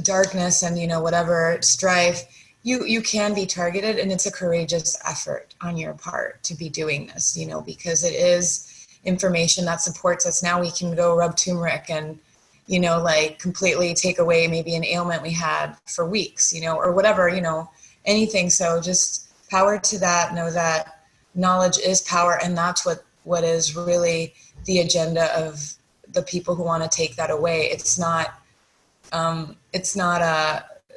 Speaker 4: darkness and, you know, whatever strife, you can be targeted, and it's a courageous effort on your part to be doing this, you know, because it is information that supports us. Now we can go rub turmeric and, you know, like completely take away maybe an ailment we had for weeks, you know, or whatever, you know, anything. So just power to that, know that knowledge is power, and that's what is really the agenda of the people who want to take that away.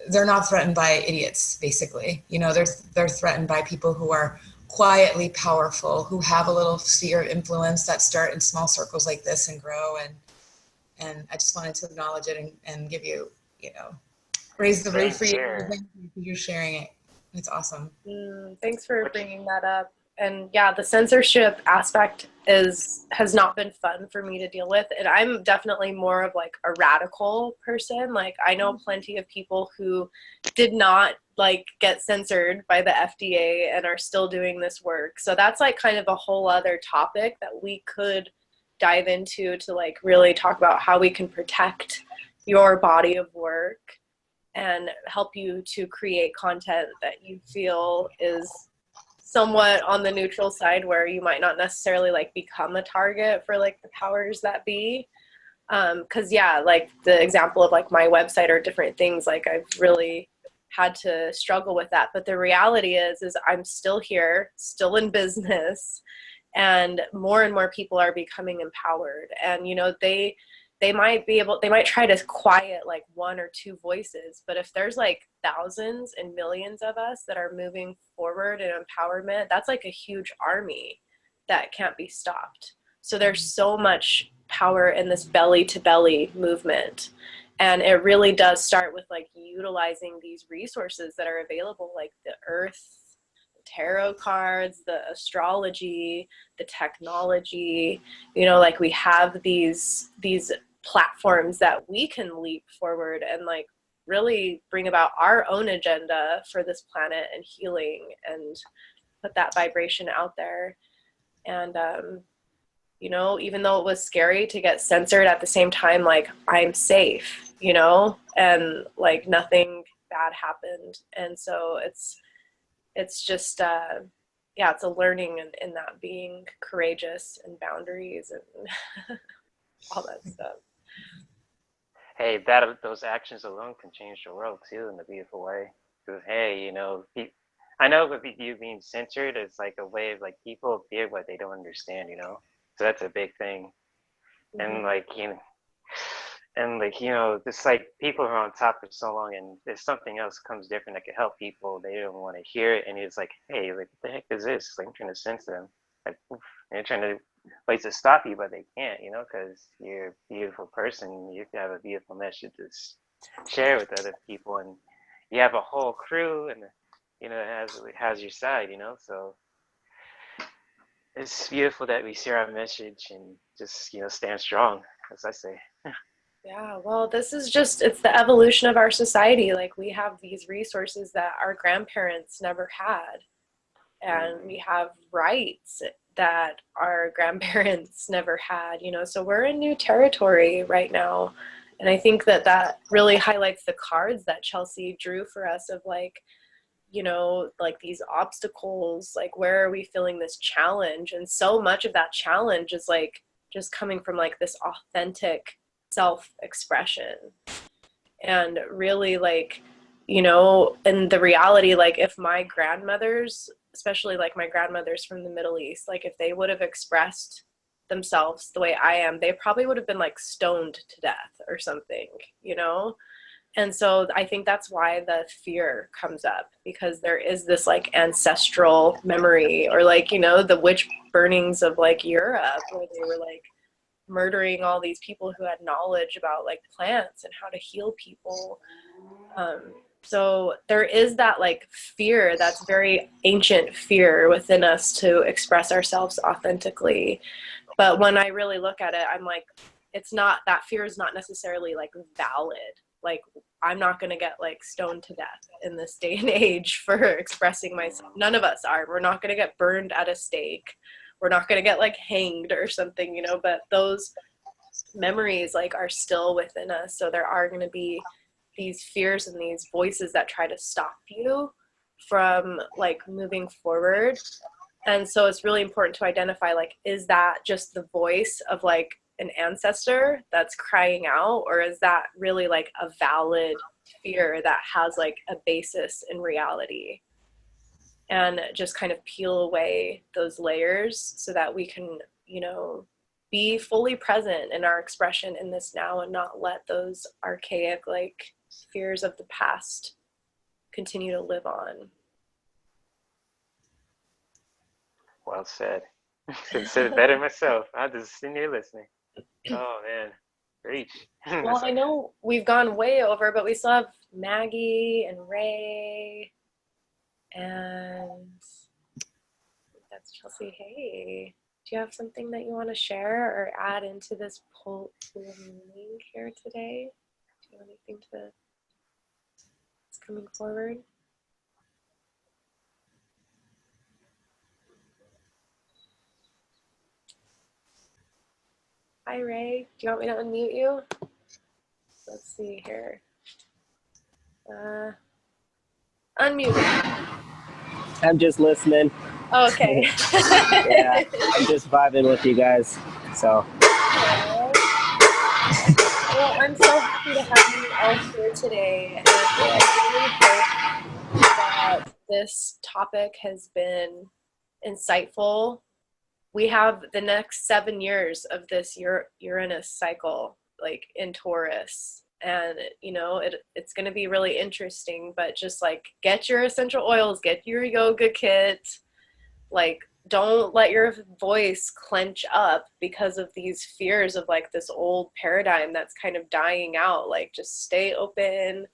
Speaker 4: They're not threatened by idiots, basically. You know, they're threatened by people who are quietly powerful, who have a little sphere of influence that start in small circles like this and grow. And I just wanted to acknowledge it and give you, you know, raise the roof for you. Thank you for you sharing it. It's awesome.
Speaker 1: Thanks for bringing that up. And yeah, the censorship aspect has not been fun for me to deal with. And I'm definitely more of like a radical person. Like I know plenty of people who did not like get censored by the FDA and are still doing this work. So that's like kind of a whole other topic that we could dive into to like really talk about how we can protect your body of work and help you to create content that you feel is somewhat on the neutral side, where you might not necessarily like become a target for like the powers that be. Cause yeah, like the example of like my website or different things, like I've really had to struggle with that. But the reality is I'm still here, still in business, and more people are becoming empowered. And, you know, they they might try to quiet like one or two voices, but if there's like thousands and millions of us that are moving forward in empowerment, that's like a huge army that can't be stopped. So there's so much power in this belly to belly movement. And it really does start with like utilizing these resources that are available, like the earth, the tarot cards, the astrology, the technology, you know, like we have these platforms that we can leap forward and like really bring about our own agenda for this planet and healing and put that vibration out there. And you know, even though it was scary to get censored, at the same time, like I'm safe, you know, and like nothing bad happened. And so it's just yeah, it's a learning in that, being courageous and boundaries and all that stuff.
Speaker 3: Hey, those actions alone can change the world too in a beautiful way. Because hey, you know, I know with you being censored, it's like a way of like people fear what they don't understand, you know. So that's a big thing. And like, you know, and like, you know, just like people are on top for so long, and there's something else comes different that can help people. They don't want to hear it, and it's like, hey, like what the heck is this? It's like I'm trying to censor them, like, oof. And they're trying to ways to stop you, but they can't, you know, because you're a beautiful person. You have a beautiful message to share with other people, and you have a whole crew, and you know, it has your side, you know. So it's beautiful that we share our message and just, you know, stand strong, as I say.
Speaker 1: Yeah, well, this is just, it's the evolution of our society. Like we have these resources that our grandparents never had, and we have rights that our grandparents never had, you know, so we're in new territory right now. And I think that really highlights the cards that Chelsea drew for us of like, you know, like these obstacles, like where are we feeling this challenge? And so much of that challenge is like just coming from like this authentic self-expression. And really like, you know, and the reality, like if my grandmothers, especially like my grandmothers from the Middle East, like if they would have expressed themselves the way I am, they probably would have been like stoned to death or something, you know? And so I think that's why the fear comes up, because there is this like ancestral memory, or like, you know, the witch burnings of like Europe, where they were like murdering all these people who had knowledge about like plants and how to heal people. So there is that like fear, that's very ancient fear within us to express ourselves authentically. But when I really look at it, I'm like, it's not, that fear is not necessarily like valid. Like I'm not going to get like stoned to death in this day and age for expressing myself. None of us are. We're not going to get burned at a stake. We're not going to get like hanged or something, you know, but those memories like are still within us. So there are going to be these fears and these voices that try to stop you from like moving forward. And so it's really important to identify, like, is that just the voice of like an ancestor that's crying out, or is that really like a valid fear that has like a basis in reality? And just kind of peel away those layers so that we can, you know, be fully present in our expression in this now, and not let those archaic like fears of the past continue to live on.
Speaker 3: Well said. Couldn't say it better myself. I'm just sitting here listening. Oh man, reach.
Speaker 1: Well, I know we've gone way over, but we still have Maggie and Ray, and that's Chelsea. Hey, do you have something that you want to share or add into this poll link here today? Do you have anything that's coming forward? Hi, Ray. Do you want me to unmute you? Let's see here. Unmute.
Speaker 5: I'm just listening.
Speaker 1: Oh, okay.
Speaker 5: Yeah, I'm just vibing with you guys. So.
Speaker 1: Well, I'm so happy to have you all here today, and I really hope that this topic has been insightful. We have the next 7 years of this Uranus cycle. like in Taurus. And, you know, it's going to be really interesting, but just like get your essential oils, get your yoga kit, like don't let your voice clench up because of these fears of like this old paradigm that's kind of dying out. Like just stay open,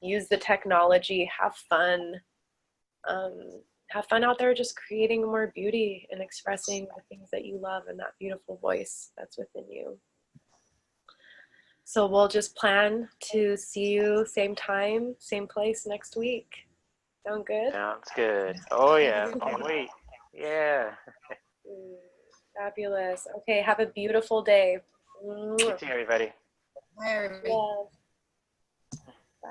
Speaker 1: use the technology, have fun. Have fun out there just creating more beauty and expressing the things that you love and that beautiful voice that's within you. So we'll just plan to see you same time, same place next week. Sound good?
Speaker 3: Sounds good. Oh yeah, can't wait. Yeah.
Speaker 1: Fabulous. Okay, have a beautiful day.
Speaker 3: You too, everybody.
Speaker 4: Bye, everybody.
Speaker 1: Love. Bye.